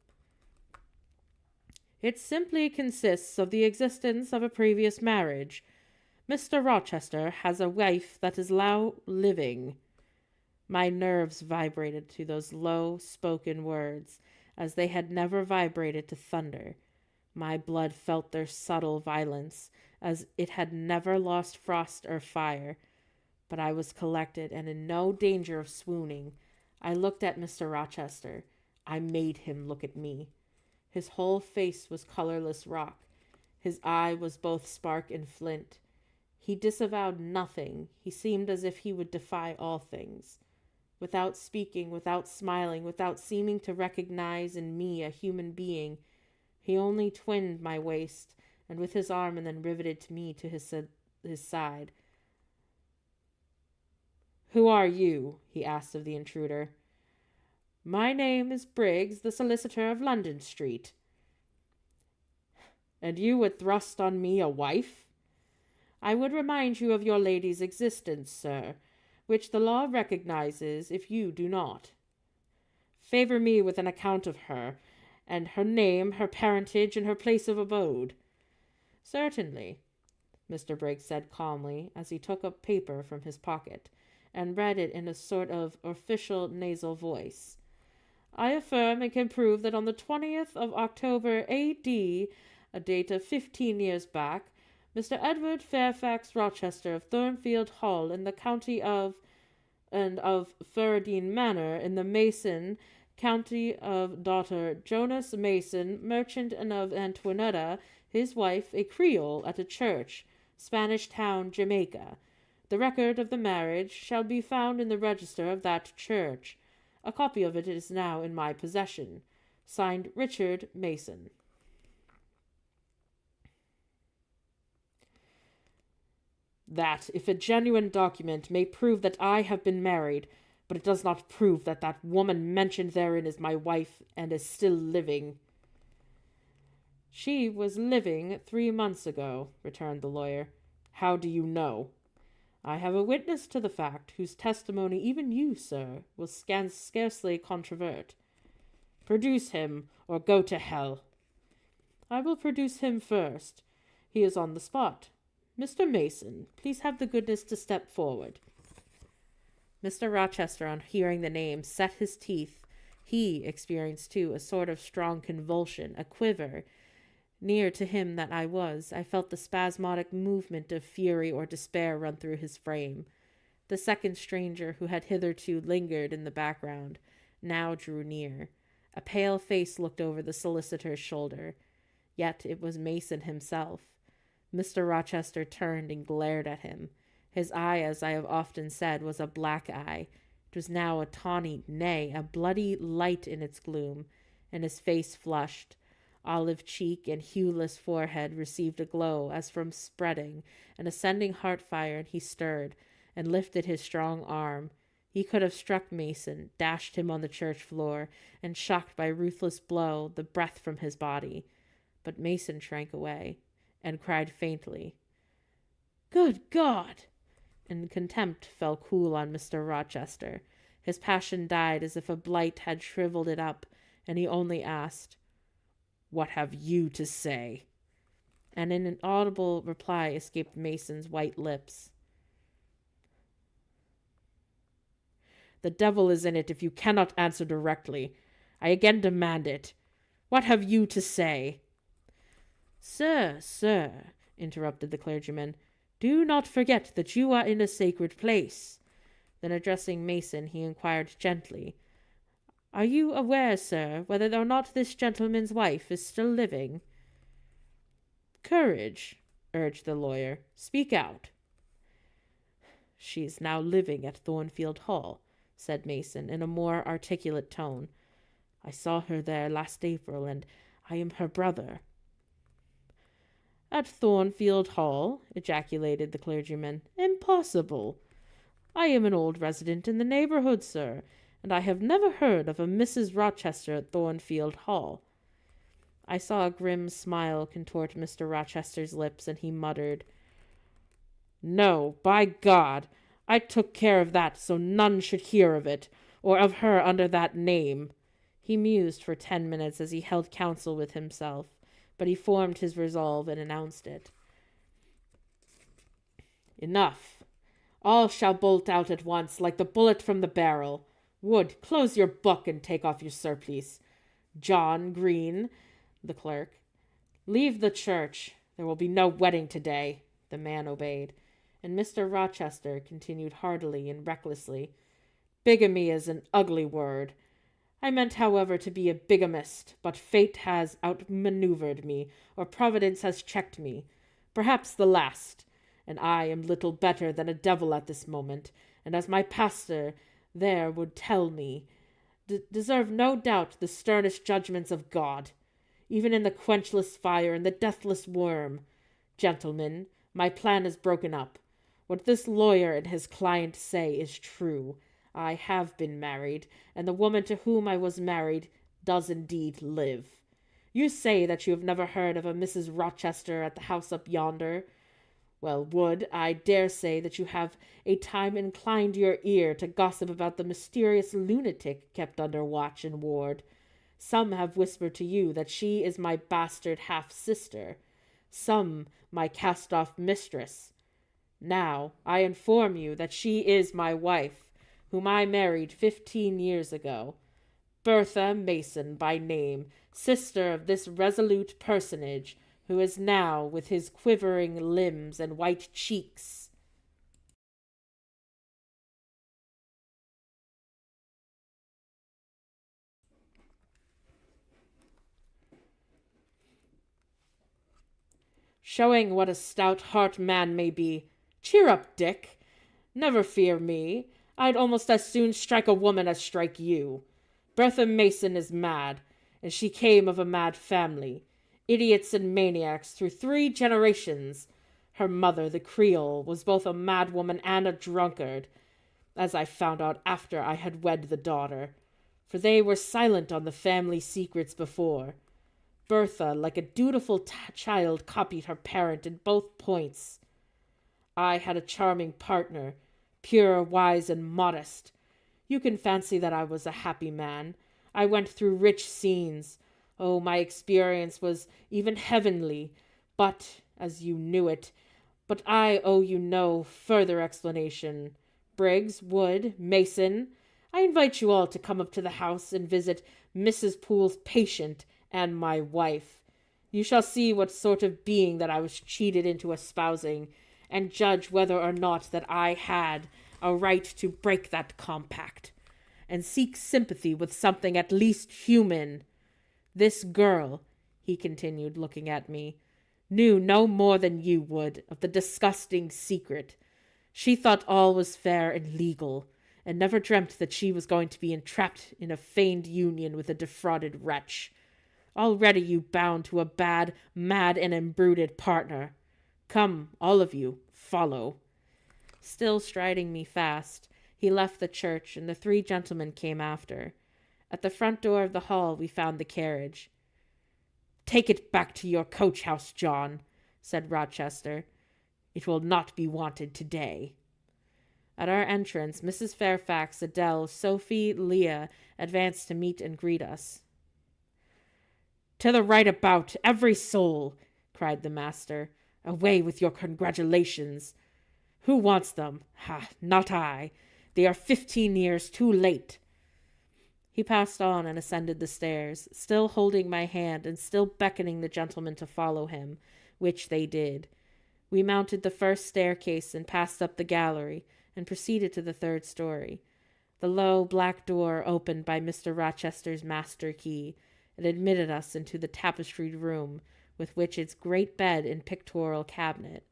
"It simply consists of the existence of a previous marriage. Mr. Rochester has a wife that is now living." My nerves vibrated to those low-spoken words, as they had never vibrated to thunder. My blood felt their subtle violence, as it had never lost frost or fire. But I was collected and in no danger of swooning. I looked at Mr. Rochester. I made him look at me. His whole face was colorless rock. His eye was both spark and flint. He disavowed nothing. He seemed as if he would defy all things. Without speaking, without smiling, without seeming to recognize in me a human being, he only twinned my waist, and with his arm and then riveted me to his side. "Who are you?" he asked of the intruder. "My name is Briggs, the solicitor of London Street." "And you would thrust on me a wife?" "I would remind you of your lady's existence, sir, which the law recognizes if you do not." "Favor me with an account of her, and her name, her parentage, and her place of abode." "Certainly," Mr. Briggs said calmly, as he took a paper from his pocket, and read it in a sort of official nasal voice. "I affirm and can prove that on the 20th of October, A.D., a date of 15 years back, Mr. Edward Fairfax Rochester of Thornfield Hall in the county of Ferradine Manor in the Mason county of daughter Jonas Mason, merchant, and of Antoinetta, his wife, a Creole, at a church, Spanish Town, Jamaica. The record of the marriage shall be found in the register of that church. A copy of it is now in my possession. Signed, Richard Mason." "That, if a genuine document, may prove that I have been married, but it does not prove that that woman mentioned therein is my wife and is still living." "She was living 3 months ago," returned the lawyer. "How do you know?" "I have a witness to the fact, whose testimony even you, sir, will scarcely controvert." "Produce him, or go to hell." "I will produce him first. He is on the spot. Mr. Mason, please have the goodness to step forward." Mr. Rochester, on hearing the name, set his teeth. He experienced, too, a sort of strong convulsion, a quiver. Near to him that I was, I felt the spasmodic movement of fury or despair run through his frame. The second stranger, who had hitherto lingered in the background, now drew near. A pale face looked over the solicitor's shoulder. Yet it was Mason himself. Mr. Rochester turned and glared at him. His eye, as I have often said, was a black eye. It was now a tawny, nay, a bloody light in its gloom, and his face flushed. Olive cheek and hueless forehead received a glow as from spreading and ascending heart fire, and he stirred, and lifted his strong arm. He could have struck Mason, dashed him on the church floor, and shocked by a ruthless blow the breath from his body. But Mason shrank away, and cried faintly, "Good God!" and contempt fell cool on Mr. Rochester. His passion died as if a blight had shriveled it up, and he only asked, "What have you to say?" and an inaudible reply escaped Mason's white lips. The devil is in it if you cannot answer directly. I again demand it. What have you to say? Sir, interrupted the clergyman, do not forget that you are in a sacred place. Then addressing Mason, he inquired gently, Are you aware, sir, whether or not this gentleman's wife is still living? Courage, urged the lawyer. Speak out. She is now living at Thornfield Hall, said Mason in a more articulate tone. I saw her there last April, and I am her brother. At Thornfield Hall? Ejaculated the clergyman. Impossible! I am an old resident in the neighborhood, sir, and I have never heard of a Mrs. Rochester at Thornfield Hall. I saw a grim smile contort Mr. Rochester's lips, and he muttered, No, by God! I took care of that so none should hear of it, or of her under that name. He mused for 10 minutes as he held counsel with himself, but he formed his resolve and announced it. Enough. All shall bolt out at once, like the bullet from the barrel. Wood, close your book and take off your surplice. John Green, the clerk, leave the church. There will be no wedding today. The man obeyed, and Mr. Rochester continued heartily and recklessly. Bigamy is an ugly word. I meant, however, to be a bigamist, but fate has outmaneuvered me, or Providence has checked me. Perhaps the last, and I am little better than a devil at this moment, and as my pastor there would tell me, deserve no doubt the sternest judgments of God, even in the quenchless fire and the deathless worm. Gentlemen, my plan is broken up. What this lawyer and his client say is true. I have been married, and the woman to whom I was married does indeed live. You say that you have never heard of a Mrs. Rochester at the house up yonder. Well, Wood, I dare say that you have a time inclined your ear to gossip about the mysterious lunatic kept under watch and ward. Some have whispered to you that she is my bastard half-sister, some my cast-off mistress. Now I inform you that she is my wife, whom I married 15 years ago. Bertha Mason by name, sister of this resolute personage, who is now with his quivering limbs and white cheeks. Showing what a stout heart man may be. Cheer up, Dick. Never fear me. I'd almost as soon strike a woman as strike you. Bertha Mason is mad, and she came of a mad family. Idiots and maniacs through 3 generations. Her mother, the Creole, was both a madwoman and a drunkard, as I found out after I had wed the daughter, for they were silent on the family secrets before. Bertha, like a dutiful child, copied her parent in both points. I had a charming partner, pure, wise, and modest. You can fancy that I was a happy man. I went through rich scenes. Oh, my experience was even heavenly, but, as you knew it, but I owe you no further explanation. Briggs, Wood, Mason, I invite you all to come up to the house and visit Mrs. Poole's patient and my wife. You shall see what sort of being that I was cheated into espousing, and judge whether or not that I had a right to break that compact, and seek sympathy with something at least human. This girl, he continued, looking at me, knew no more than you would of the disgusting secret. She thought all was fair and legal, and never dreamt that she was going to be entrapped in a feigned union with a defrauded wretch. Already you bound to a bad, mad, and embruted partner. Come, all of you, follow. Still striding me fast, he left the church, and the 3 gentlemen came after. At the front door of the hall we found the carriage. Take it back to your coach-house, John, said Rochester. It will not be wanted today. At our entrance, Mrs. Fairfax, Adele, Sophie, Leah advanced to meet and greet us. To the right about, every soul, cried the master. "Away with your congratulations! Who wants them? Ha, not I. They are 15 years too late." He passed on and ascended the stairs, still holding my hand and still beckoning the gentlemen to follow him, which they did. We mounted the first staircase and passed up the gallery and proceeded to the third story. The low black door opened by Mr. Rochester's master key and admitted us into the tapestried room, with which its great bed and pictorial cabinet.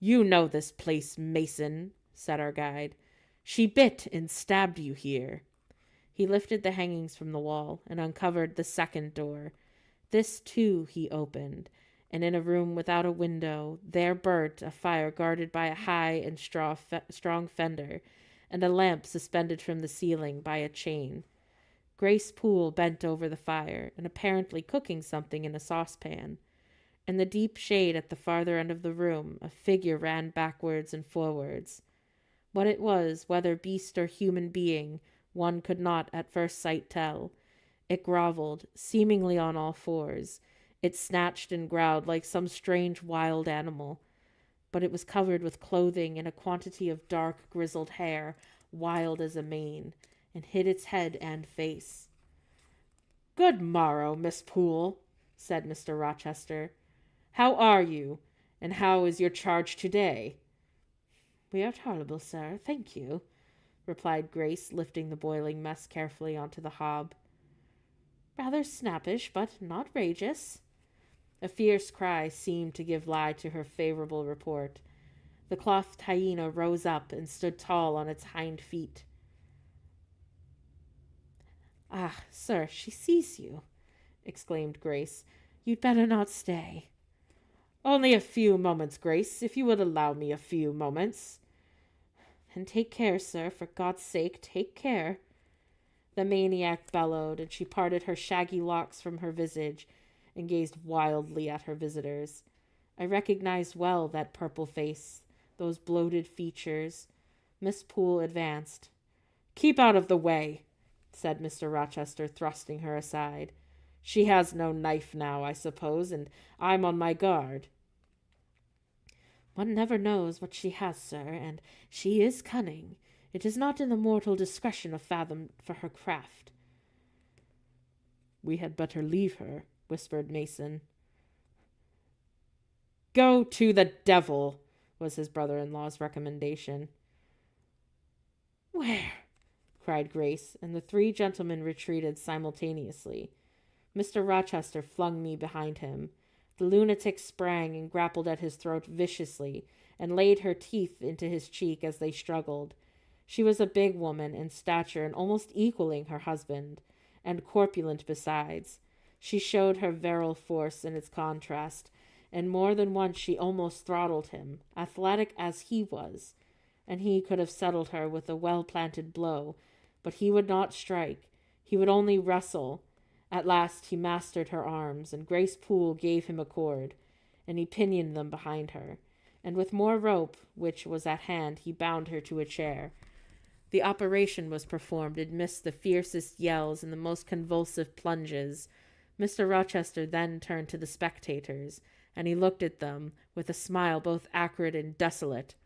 "You know this place, Mason," said our guide. "She bit and stabbed you here." He lifted the hangings from the wall and uncovered the second door. This, too, he opened, and in a room without a window there burnt a fire guarded by a high and strong fender, and a lamp suspended from the ceiling by a chain. Grace Poole bent over the fire, and apparently cooking something in a saucepan. In the deep shade at the farther end of the room, a figure ran backwards and forwards. What it was, whether beast or human being, one could not at first sight tell. It groveled, seemingly on all fours. It snatched and growled like some strange wild animal. But it was covered with clothing and a quantity of dark, grizzled hair, wild as a mane, and hid its head and face. "Good morrow, Miss Poole," said Mr. Rochester. "How are you, and how is your charge today?" "We are tolerable, sir, thank you," replied Grace, lifting the boiling mess carefully onto the hob. "Rather snappish, but not rageous." A fierce cry seemed to give lie to her favorable report. The clothed hyena rose up and stood tall on its hind feet. "Ah, sir, she sees you," exclaimed Grace. "You'd better not stay." "Only a few moments, Grace, if you would allow me a few moments." "And take care, sir, for God's sake, take care." The maniac bellowed, and she parted her shaggy locks from her visage and gazed wildly at her visitors. I recognized well that purple face, those bloated features. Miss Poole advanced. "Keep out of the way," said Mr. Rochester, thrusting her aside. "She has no knife now, I suppose, and I'm on my guard." "One never knows what she has, sir, and she is cunning. It is not in the mortal discretion of fathom for her craft." "We had better leave her," whispered Mason. "Go to the devil," was his brother-in-law's recommendation. "Where?" cried Grace, and the three gentlemen retreated simultaneously. Mr. Rochester flung me behind him. The lunatic sprang and grappled at his throat viciously, and laid her teeth into his cheek as they struggled. She was a big woman in stature and almost equaling her husband, and corpulent besides. She showed her virile force in its contrast, and more than once she almost throttled him, athletic as he was, and he could have settled her with a well-planted blow, but he would not strike. He would only wrestle. At last he mastered her arms, and Grace Poole gave him a cord, and he pinioned them behind her, and with more rope, which was at hand, he bound her to a chair. The operation was performed amidst the fiercest yells and the most convulsive plunges. Mr. Rochester then turned to the spectators, and he looked at them with a smile both acrid and desolate.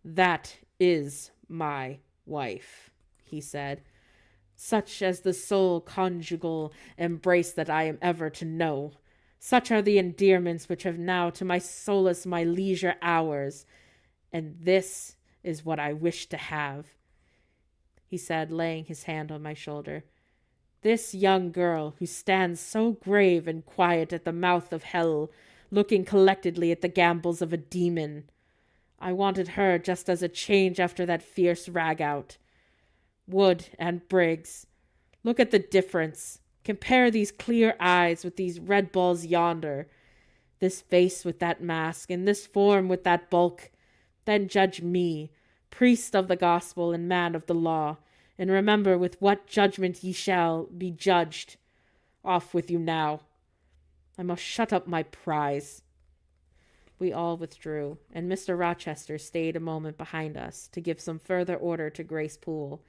"That is my wife," he said, "such as the sole conjugal embrace that I am ever to know. Such are the endearments which have now to my solace my leisure hours, and this is what I wish to have," he said, laying his hand on my shoulder. "This young girl who stands so grave and quiet at the mouth of hell, looking collectedly at the gambols of a demon. I wanted her just as a change after that fierce rag-out. Wood and Briggs, look at the difference. Compare these clear eyes with these red balls yonder, this face with that mask, and this form with that bulk. Then judge me, priest of the gospel and man of the law, and remember with what judgment ye shall be judged. Off with you now. I must shut up my prize." We all withdrew, and Mr. Rochester stayed a moment behind us to give some further order to Grace Poole.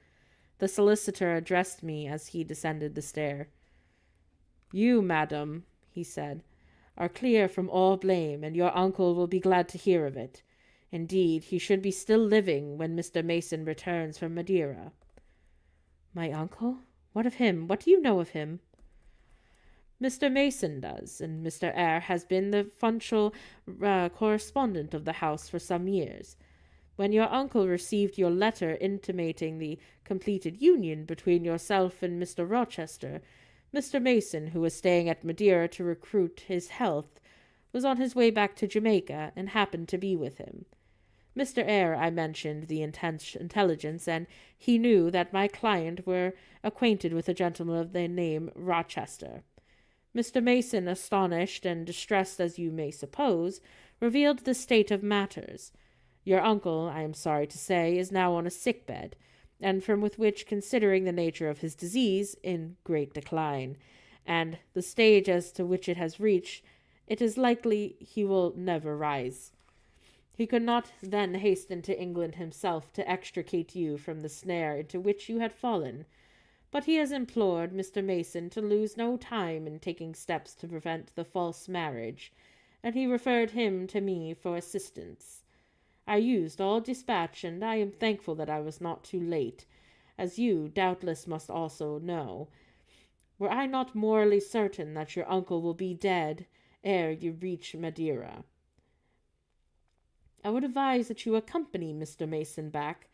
The solicitor addressed me as he descended the stair. "You, madam," he said, are clear from all blame, and your uncle will be glad to hear of it. Indeed, he should be still living when Mr. Mason returns from Madeira." "My uncle? What of him? What do you know of him?" "Mr. Mason does, and Mr. Eyre has been the functional correspondent of the house for some years. When your uncle received your letter intimating the completed union between yourself and Mr. Rochester, Mr. Mason, who was staying at Madeira to recruit his health, was on his way back to Jamaica and happened to be with him. Mr. Eyre, I mentioned the intelligence, and he knew that my client were acquainted with a gentleman of the name Rochester. Mr. Mason, astonished and distressed as you may suppose, revealed the state of matters. Your uncle, I am sorry to say, is now on a sick bed, and from which, considering the nature of his disease, in great decline, and the stage as to which it has reached, it is likely he will never rise. He could not then hasten to England himself to extricate you from the snare into which you had fallen, but he has implored Mr. Mason to lose no time in taking steps to prevent the false marriage, and he referred him to me for assistance. I used all dispatch, and I am thankful that I was not too late, as you doubtless must also know. Were I not morally certain that your uncle will be dead ere you reach Madeira, I would advise that you accompany Mr. Mason back,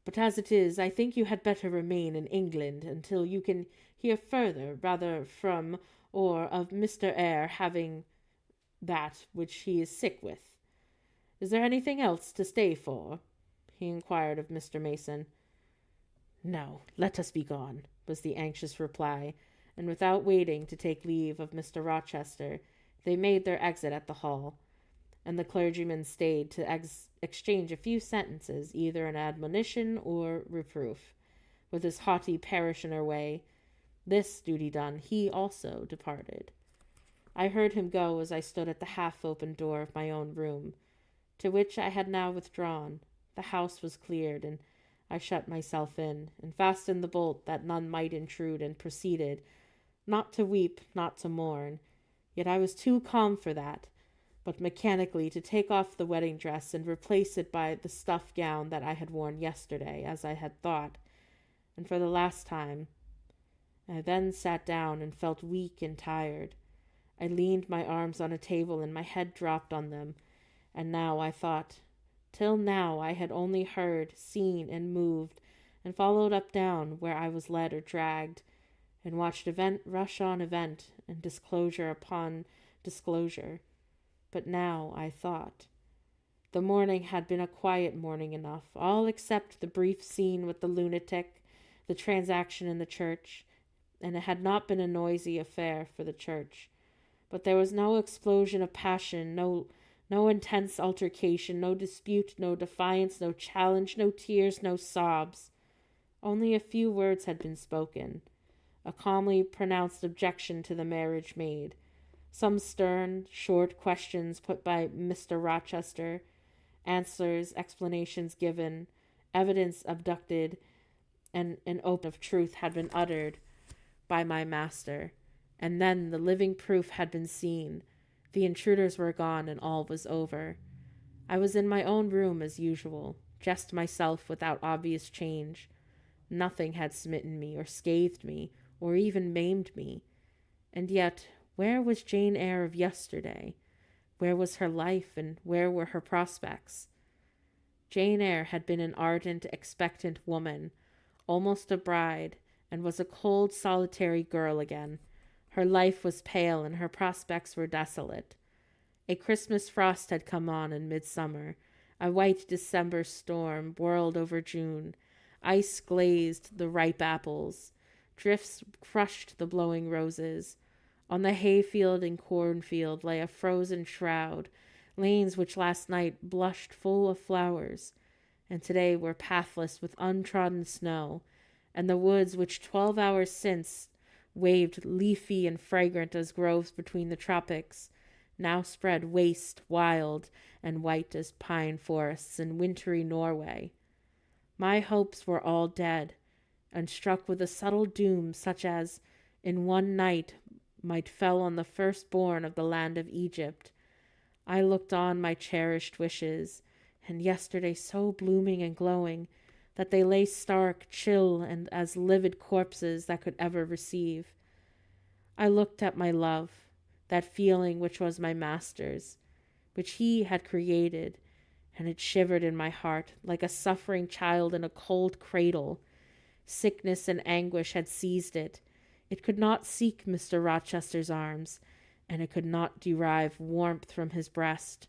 but as it is, I think you had better remain in England until you can hear further, rather from or of Mr. Eyre having that which he is sick with. Is there anything else to stay for?" he inquired of Mr. Mason. "No, let us be gone," was the anxious reply, and without waiting to take leave of Mr. Rochester, they made their exit at the hall, and the clergyman stayed to exchange a few sentences, either in admonition or reproof, with his haughty parishioner way. This duty done, he also departed. I heard him go as I stood at the half-open door of my own room, to which I had now withdrawn. The house was cleared, and I shut myself in, and fastened the bolt that none might intrude, and proceeded, not to weep, not to mourn, yet I was too calm for that, but mechanically to take off the wedding dress and replace it by the stuff gown that I had worn yesterday, as I had thought, and for the last time. I then sat down and felt weak and tired. I leaned my arms on a table, and my head dropped on them, and now I thought, till now I had only heard, seen, and moved, and followed up down where I was led or dragged, and watched event rush on event, and disclosure upon disclosure. But now I thought, the morning had been a quiet morning enough, all except the brief scene with the lunatic, the transaction in the church, and it had not been a noisy affair for the church. But there was no explosion of passion, no intense altercation, no dispute, no defiance, no challenge, no tears, no sobs. Only a few words had been spoken. A calmly pronounced objection to the marriage made. Some stern, short questions put by Mr. Rochester. Answers, explanations given, evidence abducted, and an oath of truth had been uttered by my master. And then the living proof had been seen. The intruders were gone, and all was over. I was in my own room as usual, just myself without obvious change. Nothing had smitten me, or scathed me, or even maimed me. And yet, where was Jane Eyre of yesterday? Where was her life, and where were her prospects? Jane Eyre had been an ardent, expectant woman, almost a bride, and was a cold, solitary girl again. Her life was pale, and her prospects were desolate. A Christmas frost had come on in midsummer. A white December storm whirled over June. Ice glazed the ripe apples. Drifts crushed the blowing roses. On the hayfield and cornfield lay a frozen shroud, lanes which last night blushed full of flowers, and today were pathless with untrodden snow, and the woods which 12 hours since waved leafy and fragrant as groves between the tropics, now spread waste, wild, and white as pine forests in wintry Norway. My hopes were all dead, and struck with a subtle doom such as, in one night, might fell on the firstborn of the land of Egypt. I looked on my cherished wishes, and yesterday so blooming and glowing that they lay stark, chill, and as livid corpses that could ever receive. I looked at my love, that feeling which was my master's, which he had created, and it shivered in my heart like a suffering child in a cold cradle. Sickness and anguish had seized it. It could not seek Mr. Rochester's arms, and it could not derive warmth from his breast.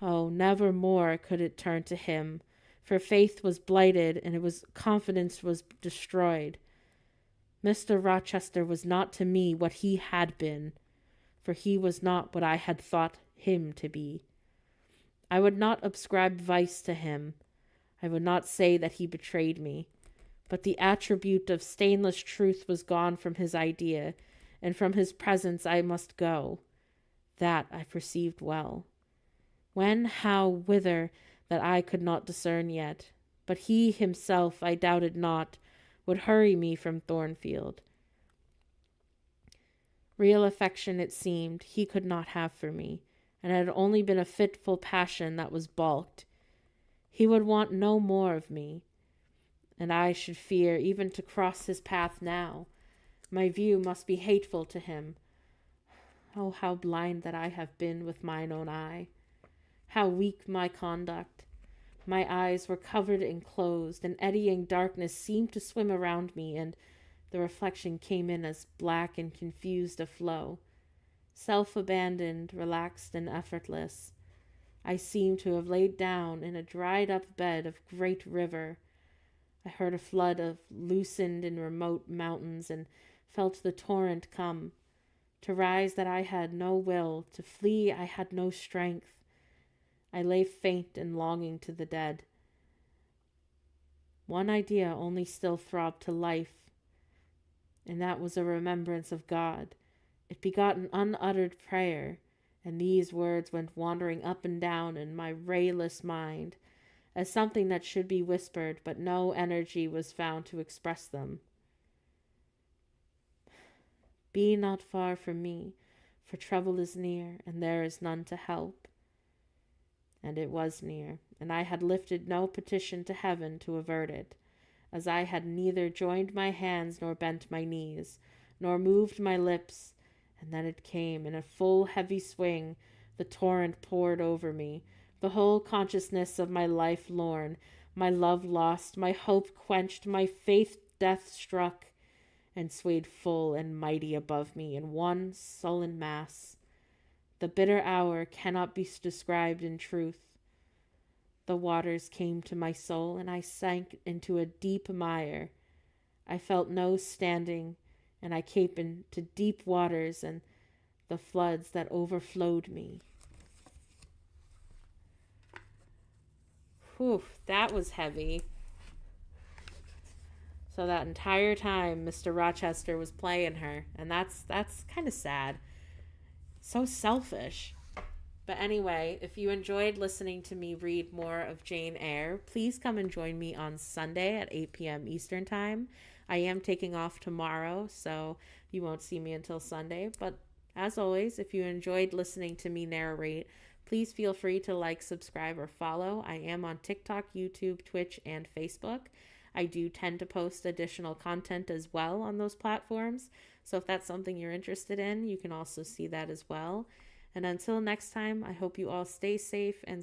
Oh, never more could it turn to him, for faith was blighted and confidence was destroyed. Mr. Rochester was not to me what he had been, for he was not what I had thought him to be. I would not ascribe vice to him. I would not say that he betrayed me. But the attribute of stainless truth was gone from his idea, and from his presence I must go. That I perceived well. When, how, whither, that I could not discern yet. But he himself, I doubted not, would hurry me from Thornfield. Real affection, it seemed, he could not have for me, and it had only been a fitful passion that was balked. He would want no more of me, and I should fear even to cross his path now. My view must be hateful to him. Oh, how blind that I have been with mine own eye. How weak my conduct. My eyes were covered and closed, and eddying darkness seemed to swim around me, and the reflection came in as black and confused a flow. Self-abandoned, relaxed, and effortless, I seemed to have laid down in a dried-up bed of great river. I heard a flood of loosened and remote mountains, and felt the torrent come. To rise that I had no will, to flee I had no strength. I lay faint and longing to the dead. One idea only still throbbed to life, and that was a remembrance of God. It begot an unuttered prayer, and these words went wandering up and down in my rayless mind, as something that should be whispered, but no energy was found to express them. Be not far from me, for trouble is near, and there is none to help. And it was near, and I had lifted no petition to heaven to avert it, as I had neither joined my hands nor bent my knees, nor moved my lips, and then it came in a full heavy swing, the torrent poured over me, the whole consciousness of my life lorn, my love lost, my hope quenched, my faith death struck, and swayed full and mighty above me in one sullen mass. The bitter hour cannot be described in truth. The waters came to my soul, and I sank into a deep mire. I felt no standing, and I came into deep waters and the floods that overflowed me. Whew, that was heavy. So that entire time, Mr. Rochester was playing her, and that's kind of sad. So selfish. But anyway, if you enjoyed listening to me read more of Jane Eyre, please come and join me on Sunday at 8 p.m. Eastern Time. I am taking off tomorrow, so you won't see me until Sunday. But as always, if you enjoyed listening to me narrate, please feel free to like, subscribe, or follow. I am on TikTok, YouTube, Twitch, and Facebook. I do tend to post additional content as well on those platforms. So if that's something you're interested in, you can also see that as well. And until next time, I hope you all stay safe and